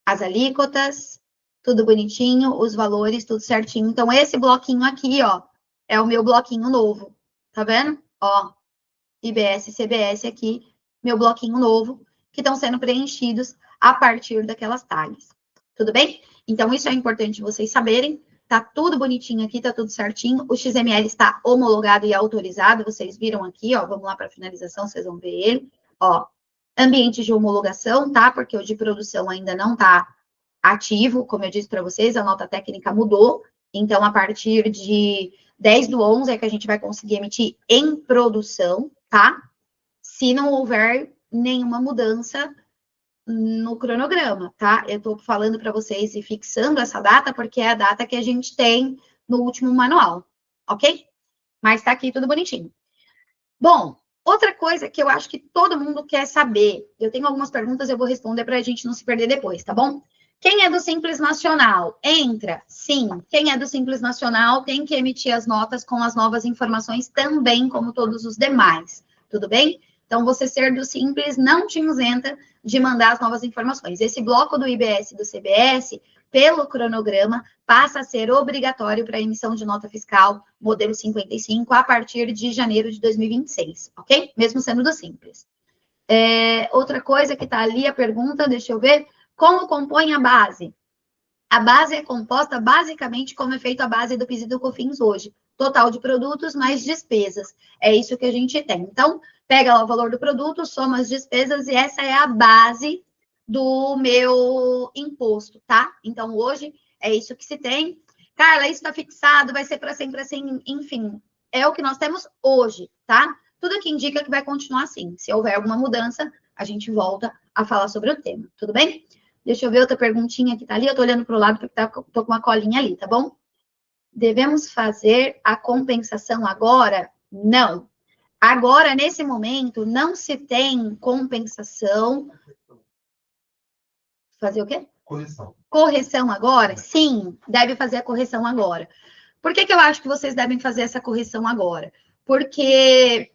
As alíquotas, tudo bonitinho, os valores, tudo certinho. Então, esse bloquinho aqui, ó, é o meu bloquinho novo, tá vendo? Ó, IBS e CBS aqui, meu bloquinho novo, que estão sendo preenchidos a partir daquelas tags. Tudo bem? Então, isso é importante vocês saberem. Tá tudo bonitinho aqui, tá tudo certinho. O XML está homologado e autorizado. Vocês viram aqui, ó. Vamos lá para a finalização, vocês vão ver ele. Ó, ambiente de homologação, tá? Porque o de produção ainda não tá ativo, como eu disse para vocês, a nota técnica mudou, então a partir de 10/11 é que a gente vai conseguir emitir em produção, tá? Se não houver nenhuma mudança no cronograma, tá? Eu tô falando para vocês e fixando essa data porque é a data que a gente tem no último manual, ok? Mas tá aqui tudo bonitinho. Bom, outra coisa que eu acho que todo mundo quer saber, eu tenho algumas perguntas, eu vou responder para a gente não se perder depois, tá bom? Quem é do Simples Nacional? Entra? Sim. Quem é do Simples Nacional tem que emitir as notas com as novas informações também, como todos os demais. Tudo bem? Então, você ser do Simples não te isenta de mandar as novas informações. Esse bloco do IBS e do CBS, pelo cronograma, passa a ser obrigatório para emissão de nota fiscal modelo 55 a partir de janeiro de 2026, ok? Mesmo sendo do Simples. Outra coisa que está ali, a pergunta, deixa eu ver, como compõe a base? A base é composta basicamente como é feito a base do PIS e do COFINS hoje. Total de produtos mais despesas. É isso que a gente tem. Então, pega lá o valor do produto, soma as despesas e essa é a base do meu imposto, tá? Então, hoje é isso que se tem. Carla, isso está fixado, vai ser para sempre assim, enfim. É o que nós temos hoje, tá? Tudo que indica que vai continuar assim. Se houver alguma mudança, a gente volta a falar sobre o tema, tudo bem? Deixa eu ver outra perguntinha que tá ali. Eu tô olhando para o lado porque tô com uma colinha ali, tá bom? Devemos fazer a compensação agora? Não. Agora, nesse momento, não se tem compensação. Fazer o quê? Correção. Correção agora? Sim, deve fazer a correção agora. Por que eu acho que vocês devem fazer essa correção agora? Porque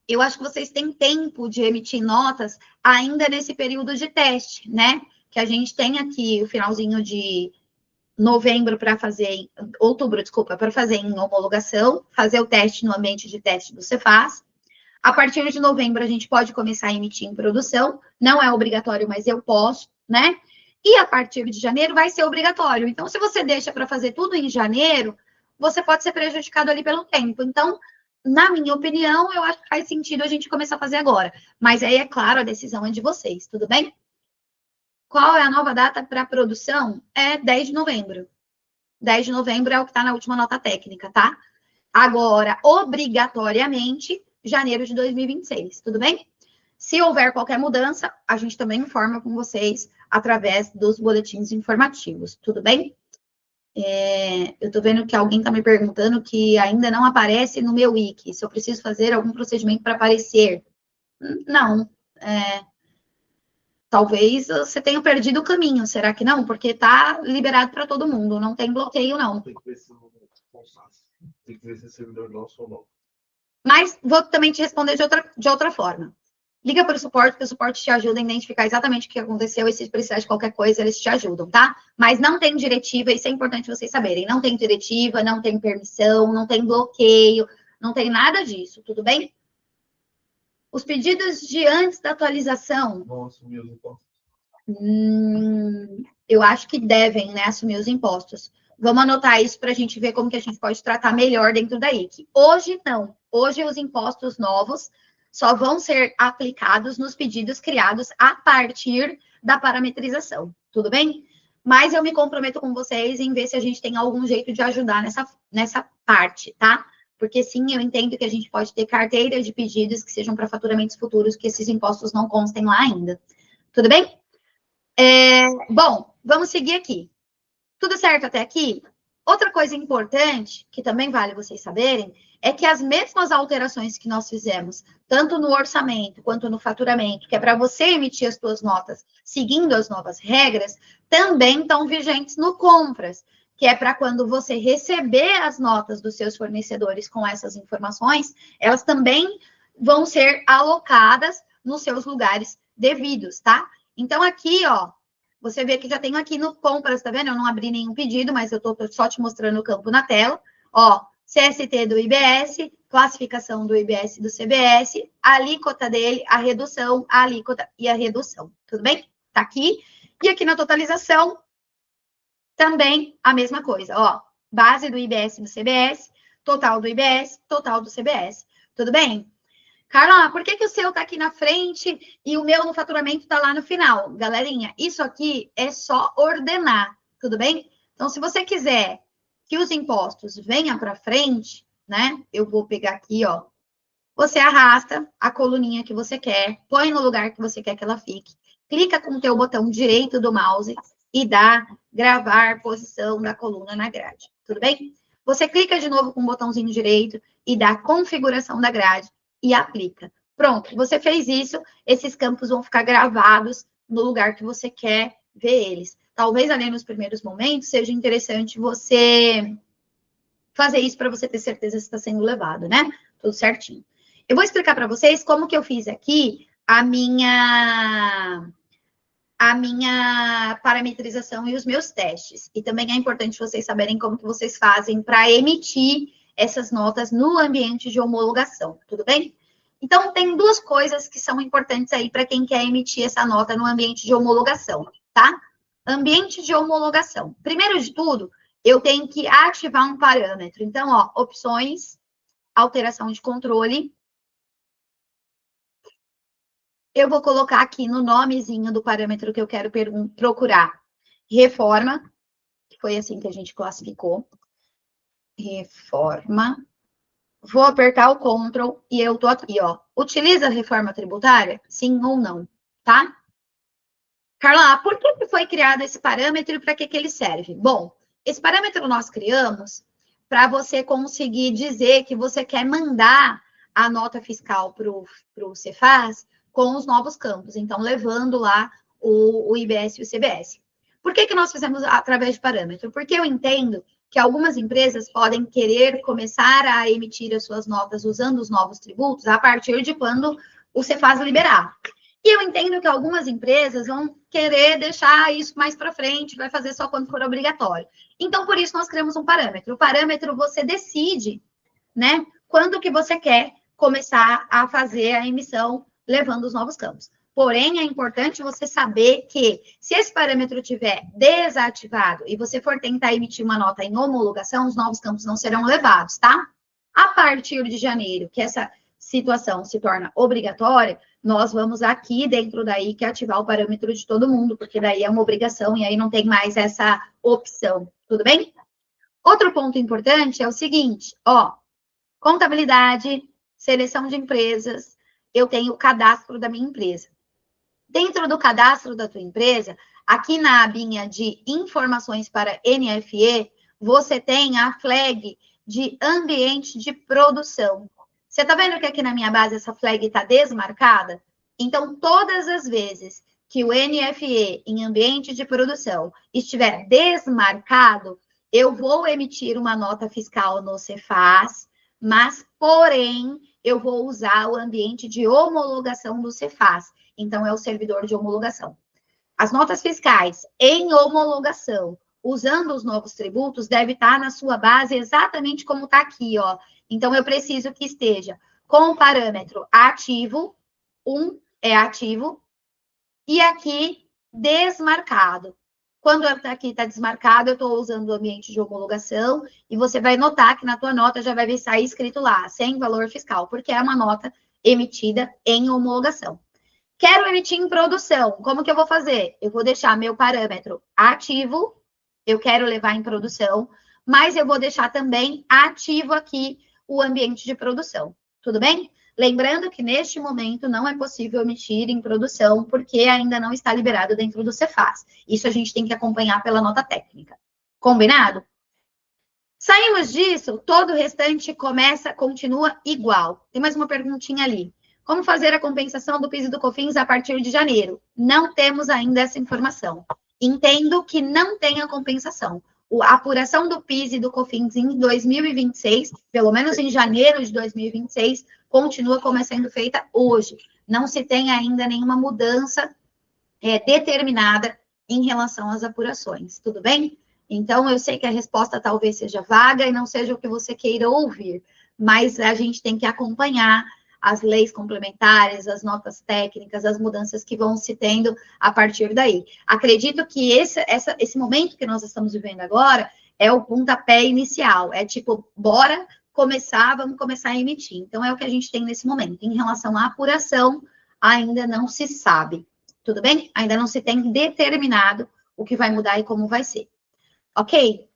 eu acho que vocês têm tempo de emitir notas ainda nesse período de teste, né? Que a gente tem aqui o finalzinho de novembro para fazer, outubro, desculpa, para fazer em homologação, fazer o teste no ambiente de teste do Cefaz. A partir de novembro, a gente pode começar a emitir em produção, não é obrigatório, mas eu posso, né? E a partir de janeiro vai ser obrigatório. Então, se você deixa para fazer tudo em janeiro, você pode ser prejudicado ali pelo tempo. Então, na minha opinião, eu acho que faz sentido a gente começar a fazer agora. Mas aí, é claro, a decisão é de vocês, tudo bem? Qual é a nova data para a produção? É 10 de novembro. 10 de novembro é o que está na última nota técnica, tá? Agora, obrigatoriamente, janeiro de 2026, tudo bem? Se houver qualquer mudança, a gente também informa com vocês através dos boletins informativos, tudo bem? Eu tô vendo que alguém tá me perguntando que ainda não aparece no meu wiki, se eu preciso fazer algum procedimento para aparecer. Não. Talvez você tenha perdido o caminho, será que não? Porque tá liberado para todo mundo, não tem bloqueio, não. Tem que ver se tem que ver se é servidor nosso ou não. Mas vou também te responder de outra forma. Liga para o suporte, que o suporte te ajuda a identificar exatamente o que aconteceu e se precisar de qualquer coisa, eles te ajudam, tá? Mas não tem diretiva, isso é importante vocês saberem. Não tem diretiva, não tem permissão, não tem bloqueio, não tem nada disso, tudo bem? Os pedidos de antes da atualização. Vão assumir os impostos. Eu acho que devem, né, assumir os impostos. Vamos anotar isso para a gente ver como que a gente pode tratar melhor dentro da IC. Hoje, não. Hoje, os impostos novos só vão ser aplicados nos pedidos criados a partir da parametrização. Tudo bem? Mas eu me comprometo com vocês em ver se a gente tem algum jeito de ajudar nessa parte, tá? Porque sim, eu entendo que a gente pode ter carteiras de pedidos que sejam para faturamentos futuros, que esses impostos não constem lá ainda. Tudo bem? Bom, vamos seguir aqui. Tudo certo até aqui? Outra coisa importante, que também vale vocês saberem, é que as mesmas alterações que nós fizemos, tanto no orçamento quanto no faturamento, que é para você emitir as suas notas seguindo as novas regras, também estão vigentes no compras, que é para quando você receber as notas dos seus fornecedores com essas informações, elas também vão ser alocadas nos seus lugares devidos, tá? Então, aqui, ó, você vê que já tenho aqui no compras, tá vendo? Eu não abri nenhum pedido, mas eu tô só te mostrando o campo na tela. Ó, CST do IBS, classificação do IBS e do CBS, a alíquota dele, a redução, a alíquota e a redução. Tudo bem? Tá aqui. E aqui na totalização, também a mesma coisa. Ó, base do IBS e do CBS, total do IBS, total do CBS. Tudo bem? Carla, por que o seu está aqui na frente e o meu no faturamento está lá no final? Galerinha, isso aqui é só ordenar, tudo bem? Então, se você quiser que os impostos venham para frente, né? Eu vou pegar aqui, ó. Você arrasta a coluninha que você quer, põe no lugar que você quer que ela fique, clica com o teu botão direito do mouse e dá gravar posição da coluna na grade, tudo bem? Você clica de novo com o botãozinho direito e dá configuração da grade e aplica. Pronto, você fez isso, esses campos vão ficar gravados no lugar que você quer ver eles. Talvez ali nos primeiros momentos seja interessante você fazer isso para você ter certeza que está sendo levado, né? Tudo certinho. Eu vou explicar para vocês como que eu fiz aqui a minha parametrização e os meus testes. E também é importante vocês saberem como que vocês fazem para emitir essas notas no ambiente de homologação, tudo bem? Então, tem duas coisas que são importantes aí para quem quer emitir essa nota no ambiente de homologação, tá? Ambiente de homologação. Primeiro de tudo, eu tenho que ativar um parâmetro. Então, ó, opções, alteração de controle. Eu vou colocar aqui no nomezinho do parâmetro que eu quero procurar. Reforma, que foi assim que a gente classificou. Reforma. Vou apertar o Ctrl e eu tô aqui, ó. Utiliza a reforma tributária? Sim ou não, tá? Carla, por que foi criado esse parâmetro e para que ele serve? Bom, esse parâmetro nós criamos para você conseguir dizer que você quer mandar a nota fiscal para o Cefaz com os novos campos, então levando lá o IBS e o CBS. Por que nós fizemos através de parâmetro? Porque eu entendo que algumas empresas podem querer começar a emitir as suas notas usando os novos tributos a partir de quando o Cefaz liberar. E eu entendo que algumas empresas vão querer deixar isso mais para frente, vai fazer só quando for obrigatório. Então, por isso, nós criamos um parâmetro. O parâmetro, você decide, né, quando que você quer começar a fazer a emissão levando os novos campos. Porém, é importante você saber que, se esse parâmetro estiver desativado e você for tentar emitir uma nota em homologação, os novos campos não serão levados, tá? A partir de janeiro, que essa situação se torna obrigatória, nós vamos aqui dentro daí que ativar o parâmetro de todo mundo, porque daí é uma obrigação e aí não tem mais essa opção, tudo bem? Outro ponto importante é o seguinte, ó, contabilidade, seleção de empresas, eu tenho o cadastro da minha empresa. Dentro do cadastro da tua empresa, aqui na abinha de informações para NFE, você tem a flag de ambiente de produção. Você está vendo que aqui na minha base essa flag está desmarcada? Então, todas as vezes que o NFE em ambiente de produção estiver desmarcado, eu vou emitir uma nota fiscal no Cefaz, mas, porém, eu vou usar o ambiente de homologação do Cefaz. Então, é o servidor de homologação. As notas fiscais em homologação, usando os novos tributos, deve estar na sua base exatamente como está aqui, ó. Então, eu preciso que esteja com o parâmetro ativo, 1 é ativo, e aqui desmarcado. Quando aqui está desmarcado, eu estou usando o ambiente de homologação, e você vai notar que na tua nota já vai sair escrito lá, sem valor fiscal, porque é uma nota emitida em homologação. Quero emitir em produção, como que eu vou fazer? Eu vou deixar meu parâmetro ativo, eu quero levar em produção, mas eu vou deixar também ativo aqui o ambiente de produção, tudo bem? Lembrando que neste momento não é possível emitir em produção, porque ainda não está liberado dentro do Cefaz. Isso a gente tem que acompanhar pela nota técnica. Combinado? Saímos disso, todo o restante continua igual. Tem mais uma perguntinha ali. Como fazer a compensação do PIS e do COFINS a partir de janeiro? Não temos ainda essa informação. Entendo que não tem a compensação. A apuração do PIS e do COFINS em 2026, pelo menos em janeiro de 2026, continua como sendo feita hoje. Não se tem ainda nenhuma mudança determinada em relação às apurações. Tudo bem? Então, eu sei que a resposta talvez seja vaga e não seja o que você queira ouvir, mas a gente tem que acompanhar as leis complementares, as notas técnicas, as mudanças que vão se tendo a partir daí. Acredito que esse momento que nós estamos vivendo agora é o pontapé inicial, é tipo, bora vamos começar a emitir. Então, é o que a gente tem nesse momento. Em relação à apuração, ainda não se sabe, tudo bem? Ainda não se tem determinado o que vai mudar e como vai ser, ok?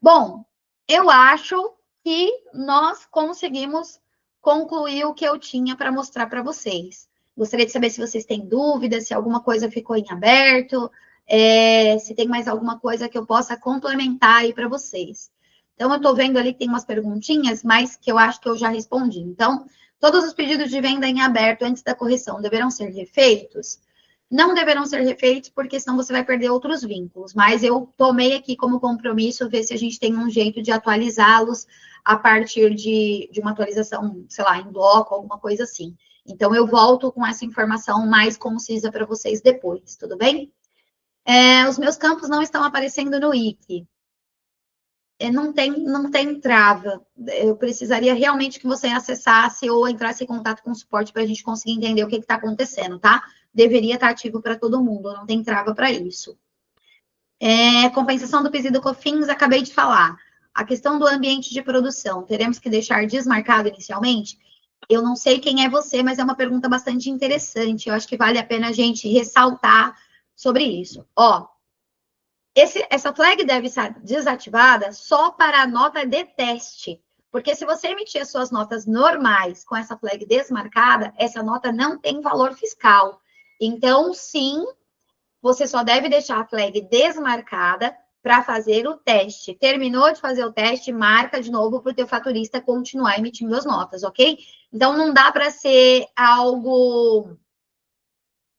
Bom, eu acho que nós conseguimos concluir o que eu tinha para mostrar para vocês. Gostaria de saber se vocês têm dúvidas, se alguma coisa ficou em aberto, se tem mais alguma coisa que eu possa complementar aí para vocês. Então, eu estou vendo ali que tem umas perguntinhas, mas que eu acho que eu já respondi. Então, todos os pedidos de venda em aberto antes da correção deverão ser refeitos? Não deverão ser refeitos, porque senão você vai perder outros vínculos. Mas eu tomei aqui como compromisso ver se a gente tem um jeito de atualizá-los a partir de uma atualização, sei lá, em bloco, alguma coisa assim. Então, eu volto com essa informação mais concisa para vocês depois, tudo bem? Os meus campos não estão aparecendo no wiki. Não tem trava. Eu precisaria realmente que você acessasse ou entrasse em contato com o suporte para a gente conseguir entender o que está acontecendo, tá? Deveria estar ativo para todo mundo, não tem trava para isso. Compensação do PIS e do COFINS, acabei de falar. A questão do ambiente de produção, teremos que deixar desmarcado inicialmente? Eu não sei quem é você, mas é uma pergunta bastante interessante. Eu acho que vale a pena a gente ressaltar sobre isso. Ó, essa flag deve estar desativada só para a nota de teste. Porque se você emitir as suas notas normais com essa flag desmarcada, essa nota não tem valor fiscal. Então, sim, você só deve deixar a flag desmarcada para fazer o teste. Terminou de fazer o teste, marca de novo para o teu faturista continuar emitindo as notas, ok? Então, não dá para ser algo...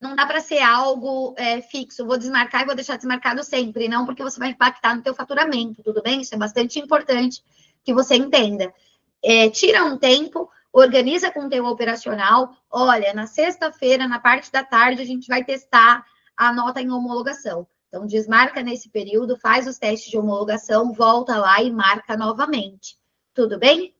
Não dá para ser algo fixo, vou desmarcar e vou deixar desmarcado sempre, não, porque você vai impactar no teu faturamento, tudo bem? Isso é bastante importante que você entenda. Tira um tempo, organiza com o teu operacional, olha, na sexta-feira, na parte da tarde, a gente vai testar a nota em homologação. Então, desmarca nesse período, faz os testes de homologação, volta lá e marca novamente. Tudo bem?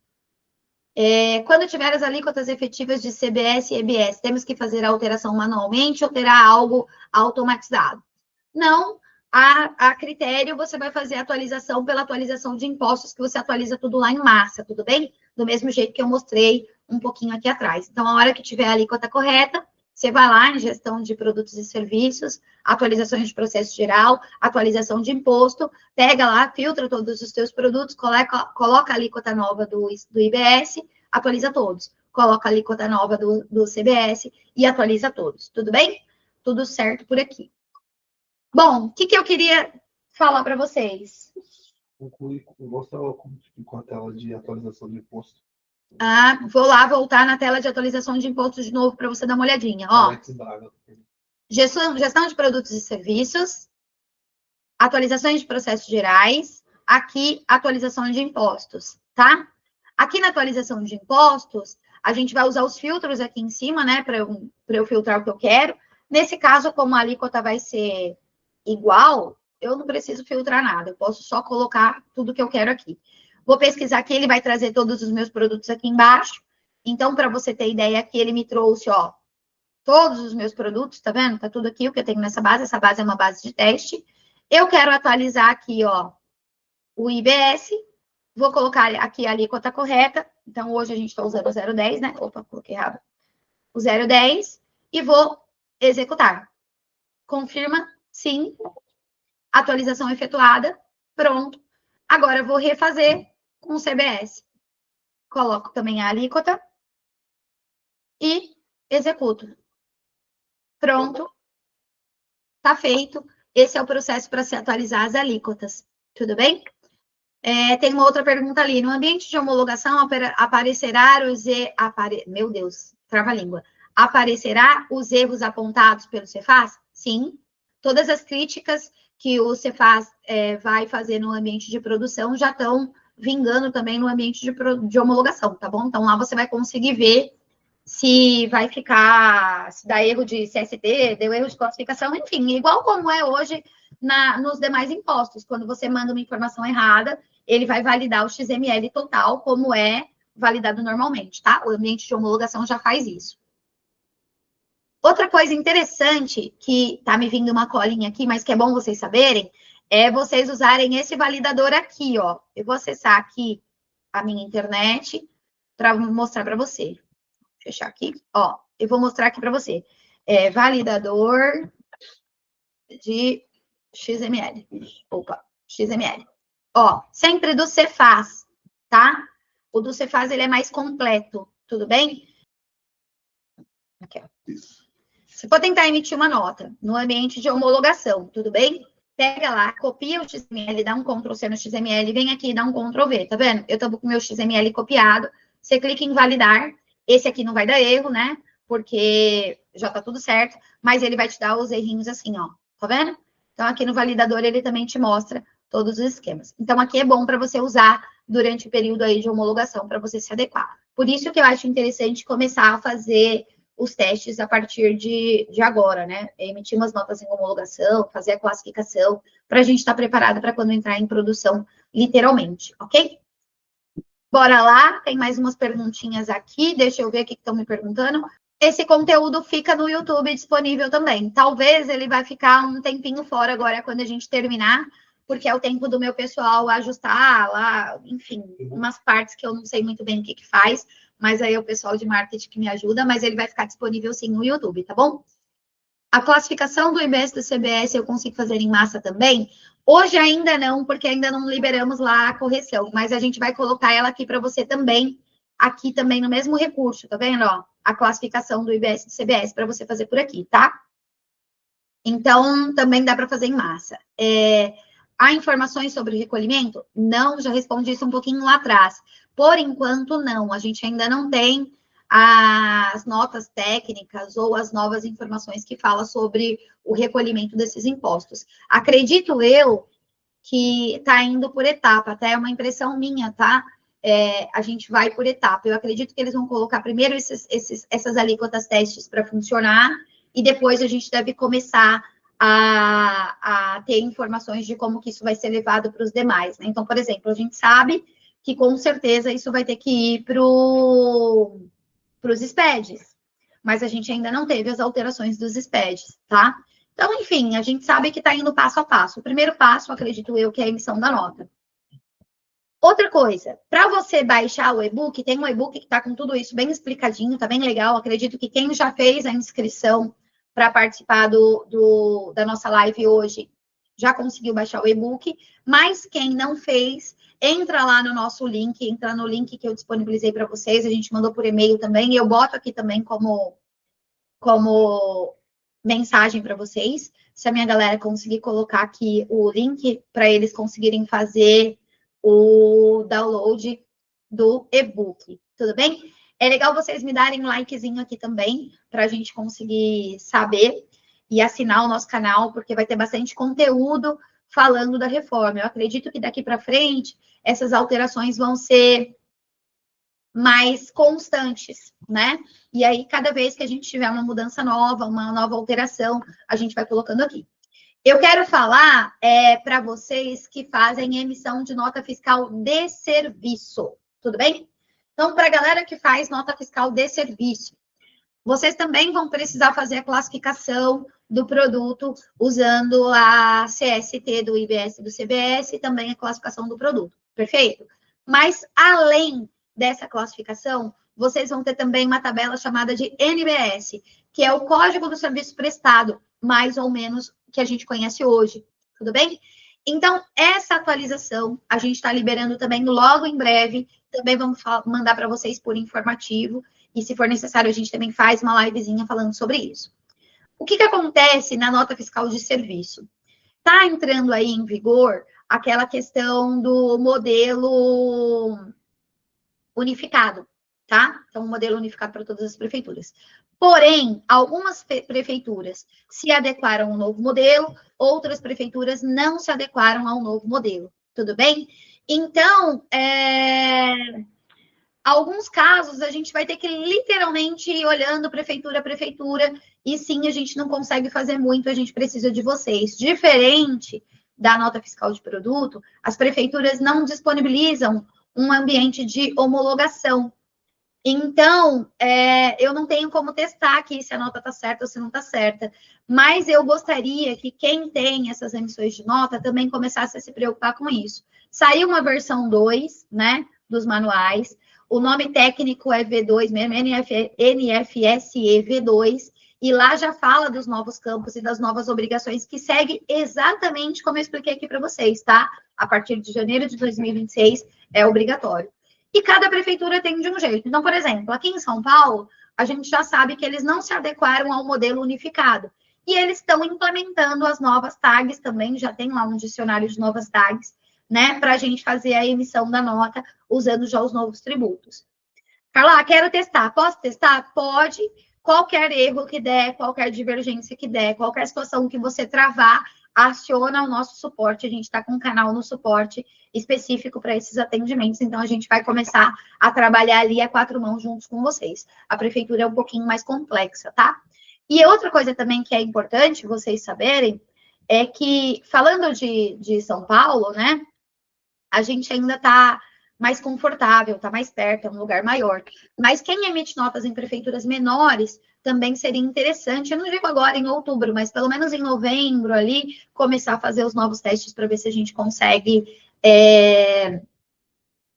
Quando tiver as alíquotas efetivas de CBS e EBS, temos que fazer a alteração manualmente ou terá algo automatizado? Não, a critério você vai fazer a atualização pela atualização de impostos, que você atualiza tudo lá em massa, tudo bem? Do mesmo jeito que eu mostrei um pouquinho aqui atrás. Então, a hora que tiver a alíquota correta, você vai lá em gestão de produtos e serviços, atualizações de processo geral, atualização de imposto, pega lá, filtra todos os seus produtos, coloca a alíquota nova do IBS, atualiza todos. Coloca a alíquota nova do CBS e atualiza todos. Tudo bem? Tudo certo por aqui. Bom, o que eu queria falar para vocês? Mostra como ficou a tela de atualização de imposto. Vou lá voltar na tela de atualização de impostos de novo para você dar uma olhadinha. Ó, gestão de produtos e serviços, atualizações de processos gerais, aqui atualização de impostos, tá? Aqui na atualização de impostos, a gente vai usar os filtros aqui em cima, né, para eu filtrar o que eu quero. Nesse caso, como a alíquota vai ser igual, eu não preciso filtrar nada, eu posso só colocar tudo que eu quero aqui. Vou pesquisar aqui, ele vai trazer todos os meus produtos aqui embaixo. Então, para você ter ideia, aqui ele me trouxe, ó, todos os meus produtos, tá vendo? Tá tudo aqui o que eu tenho nessa base. Essa base é uma base de teste. Eu quero atualizar aqui, ó, o IBS. Vou colocar aqui a alíquota correta. Então, hoje a gente está usando o 0,10, né? Opa, coloquei errado. O 0,10 e vou executar. Confirma, sim. Atualização efetuada. Pronto. Agora, eu vou refazer com o CBS. Coloco também a alíquota e executo. Pronto. Tá feito. Esse é o processo para se atualizar as alíquotas. Tudo bem? Tem uma outra pergunta ali. No ambiente de homologação, aparecerá meu Deus, trava-língua. Aparecerá os erros apontados pelo Cefaz? Sim. Todas as críticas que o Cefaz vai fazer no ambiente de produção já estão vingando também no ambiente de homologação, tá bom? Então, lá você vai conseguir ver se vai ficar, se dá erro de CST, deu erro de classificação, enfim, igual como é hoje nos demais impostos. Quando você manda uma informação errada, ele vai validar o XML total, como é validado normalmente, tá? O ambiente de homologação já faz isso. Outra coisa interessante, que tá me vindo uma colinha aqui, mas que é bom vocês saberem, é vocês usarem esse validador aqui, ó. Eu vou acessar aqui a minha internet para mostrar para você. Vou fechar aqui, ó. Eu vou mostrar aqui para você. Validador de XML. Opa, XML. Ó, sempre do Cefaz, tá? O do Cefaz, ele é mais completo, tudo bem? Aqui, ó. Você pode tentar emitir uma nota no ambiente de homologação, tudo bem? Pega lá, copia o XML, dá um Ctrl+C no XML, vem aqui e dá um Ctrl+V, tá vendo? Eu tô com o meu XML copiado, você clica em validar, esse aqui não vai dar erro, né? Porque já tá tudo certo, mas ele vai te dar os errinhos assim, ó, tá vendo? Então, aqui no validador, ele também te mostra todos os esquemas. Então, aqui é bom para você usar durante o período aí de homologação, para você se adequar. Por isso que eu acho interessante começar a fazer os testes a partir de agora, né? Emitir umas notas em homologação, fazer a classificação, para a gente estar preparado para quando entrar em produção, literalmente, ok? Bora lá, tem mais umas perguntinhas aqui, deixa eu ver o que estão me perguntando. Esse conteúdo fica no YouTube disponível também. Talvez ele vai ficar um tempinho fora agora, quando a gente terminar, porque é o tempo do meu pessoal ajustar lá, enfim, umas partes que eu não sei muito bem o que faz, mas aí é o pessoal de marketing que me ajuda, mas ele vai ficar disponível sim no YouTube, tá bom? A classificação do IBS do CBS eu consigo fazer em massa também? Hoje ainda não, porque ainda não liberamos lá a correção, mas a gente vai colocar ela aqui para você também, aqui também no mesmo recurso, tá vendo, ó? A classificação do IBS do CBS para você fazer por aqui, tá? Então, também dá para fazer em massa. Há informações sobre o recolhimento? Não, já respondi isso um pouquinho lá atrás. Por enquanto, não. A gente ainda não tem as notas técnicas ou as novas informações que falam sobre o recolhimento desses impostos. Acredito eu que está indo por etapa, até é uma impressão minha, tá? A gente vai por etapa. Eu acredito que eles vão colocar primeiro essas alíquotas testes para funcionar e depois a gente deve começar a ter informações de como que isso vai ser levado para os demais, né? Então, por exemplo, a gente sabe que com certeza isso vai ter que ir para os SPEDs, mas a gente ainda não teve as alterações dos SPEDs, tá? Então, enfim, a gente sabe que está indo passo a passo. O primeiro passo, acredito eu, que é a emissão da nota. Outra coisa, para você baixar o e-book, tem um e-book que está com tudo isso bem explicadinho, tá bem legal. Acredito que quem já fez a inscrição para participar da nossa live hoje já conseguiu baixar o e-book, mas quem não fez, entra lá no nosso link, entra no link que eu disponibilizei para vocês, a gente mandou por e-mail também, e eu boto aqui também como mensagem para vocês, se a minha galera conseguir colocar aqui o link para eles conseguirem fazer o download do e-book, tudo bem? É legal vocês me darem um likezinho aqui também, para a gente conseguir saber e assinar o nosso canal, porque vai ter bastante conteúdo falando da reforma. Eu acredito que daqui para frente, essas alterações vão ser mais constantes, né? E aí, cada vez que a gente tiver uma mudança nova, uma nova alteração, a gente vai colocando aqui. Eu quero falar para vocês que fazem emissão de nota fiscal de serviço, tudo bem? Então, para a galera que faz nota fiscal de serviço, vocês também vão precisar fazer a classificação do produto usando a CST do IBS e do CBS e também a classificação do produto, perfeito? Mas, além dessa classificação, vocês vão ter também uma tabela chamada de NBS, que é o Código do Serviço Prestado, mais ou menos que a gente conhece hoje, tudo bem? Então, essa atualização a gente está liberando também logo em breve, também vamos mandar para vocês por informativo, e se for necessário a gente também faz uma livezinha falando sobre isso. O que acontece na nota fiscal de serviço? Está entrando aí em vigor aquela questão do modelo unificado, tá? Então, um modelo unificado para todas as prefeituras. Porém, algumas prefeituras se adequaram ao novo modelo, outras prefeituras não se adequaram ao novo modelo, tudo bem? Então, alguns casos a gente vai ter que literalmente ir olhando prefeitura a prefeitura, e sim, a gente não consegue fazer muito, a gente precisa de vocês. Diferente da nota fiscal de produto, as prefeituras não disponibilizam um ambiente de homologação. Então, eu não tenho como testar aqui se a nota está certa ou se não está certa, mas eu gostaria que quem tem essas emissões de nota também começasse a se preocupar com isso. Saiu uma versão 2, né? dos manuais. O nome técnico é V2 mesmo, NFSE V2, e lá já fala dos novos campos e das novas obrigações, que segue exatamente como eu expliquei aqui para vocês, tá? A partir de janeiro de 2026 é obrigatório. E cada prefeitura tem de um jeito. Então, por exemplo, aqui em São Paulo, a gente já sabe que eles não se adequaram ao modelo unificado. E eles estão implementando as novas tags também, já tem lá um dicionário de novas tags, né, para a gente fazer a emissão da nota usando já os novos tributos. Carla, quero testar. Posso testar? Pode. Qualquer erro que der, qualquer divergência que der, qualquer situação que você travar, aciona o nosso suporte. A gente está com um canal no suporte específico para esses atendimentos. Então, a gente vai começar a trabalhar ali a 4 mãos juntos com vocês. A prefeitura é um pouquinho mais complexa, tá? E outra coisa também que é importante vocês saberem é que, falando de São Paulo, né? A gente ainda está mais confortável, está mais perto, é um lugar maior. Mas quem emite notas em prefeituras menores também seria interessante, eu não digo agora em outubro, mas pelo menos em novembro ali, começar a fazer os novos testes para ver se a gente consegue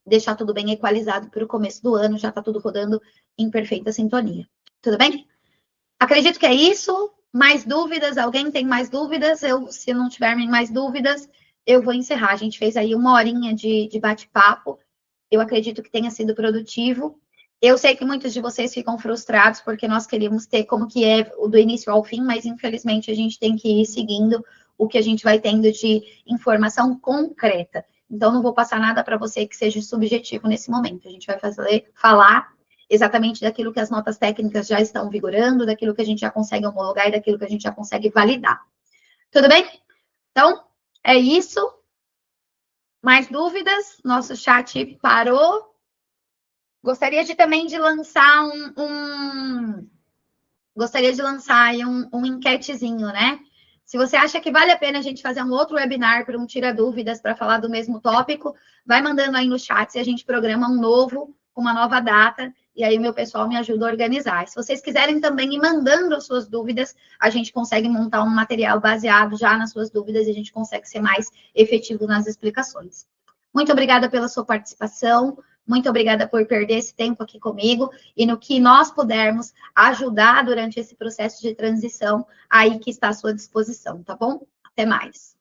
deixar tudo bem equalizado para o começo do ano, já está tudo rodando em perfeita sintonia. Tudo bem? Acredito que é isso. Mais dúvidas? Alguém tem mais dúvidas? Se não tiverem mais dúvidas, eu vou encerrar. A gente fez aí 1 horinha de bate-papo. Eu acredito que tenha sido produtivo. Eu sei que muitos de vocês ficam frustrados porque nós queríamos ter como que é do início ao fim, mas infelizmente a gente tem que ir seguindo o que a gente vai tendo de informação concreta. Então, não vou passar nada para você que seja subjetivo nesse momento. A gente vai falar exatamente daquilo que as notas técnicas já estão vigorando, daquilo que a gente já consegue homologar e daquilo que a gente já consegue validar. Tudo bem? Então, é isso. Mais dúvidas? Nosso chat parou. Gostaria também de lançar Gostaria de lançar aí um enquetezinho, né? Se você acha que vale a pena a gente fazer um outro webinar para um Tira Dúvidas para falar do mesmo tópico, vai mandando aí no chat se a gente programa um novo, com uma nova data, e aí o meu pessoal me ajuda a organizar. Se vocês quiserem também ir mandando as suas dúvidas, a gente consegue montar um material baseado já nas suas dúvidas e a gente consegue ser mais efetivo nas explicações. Muito obrigada pela sua participação, muito obrigada por perder esse tempo aqui comigo e no que nós pudermos ajudar durante esse processo de transição, aí que está à sua disposição, tá bom? Até mais.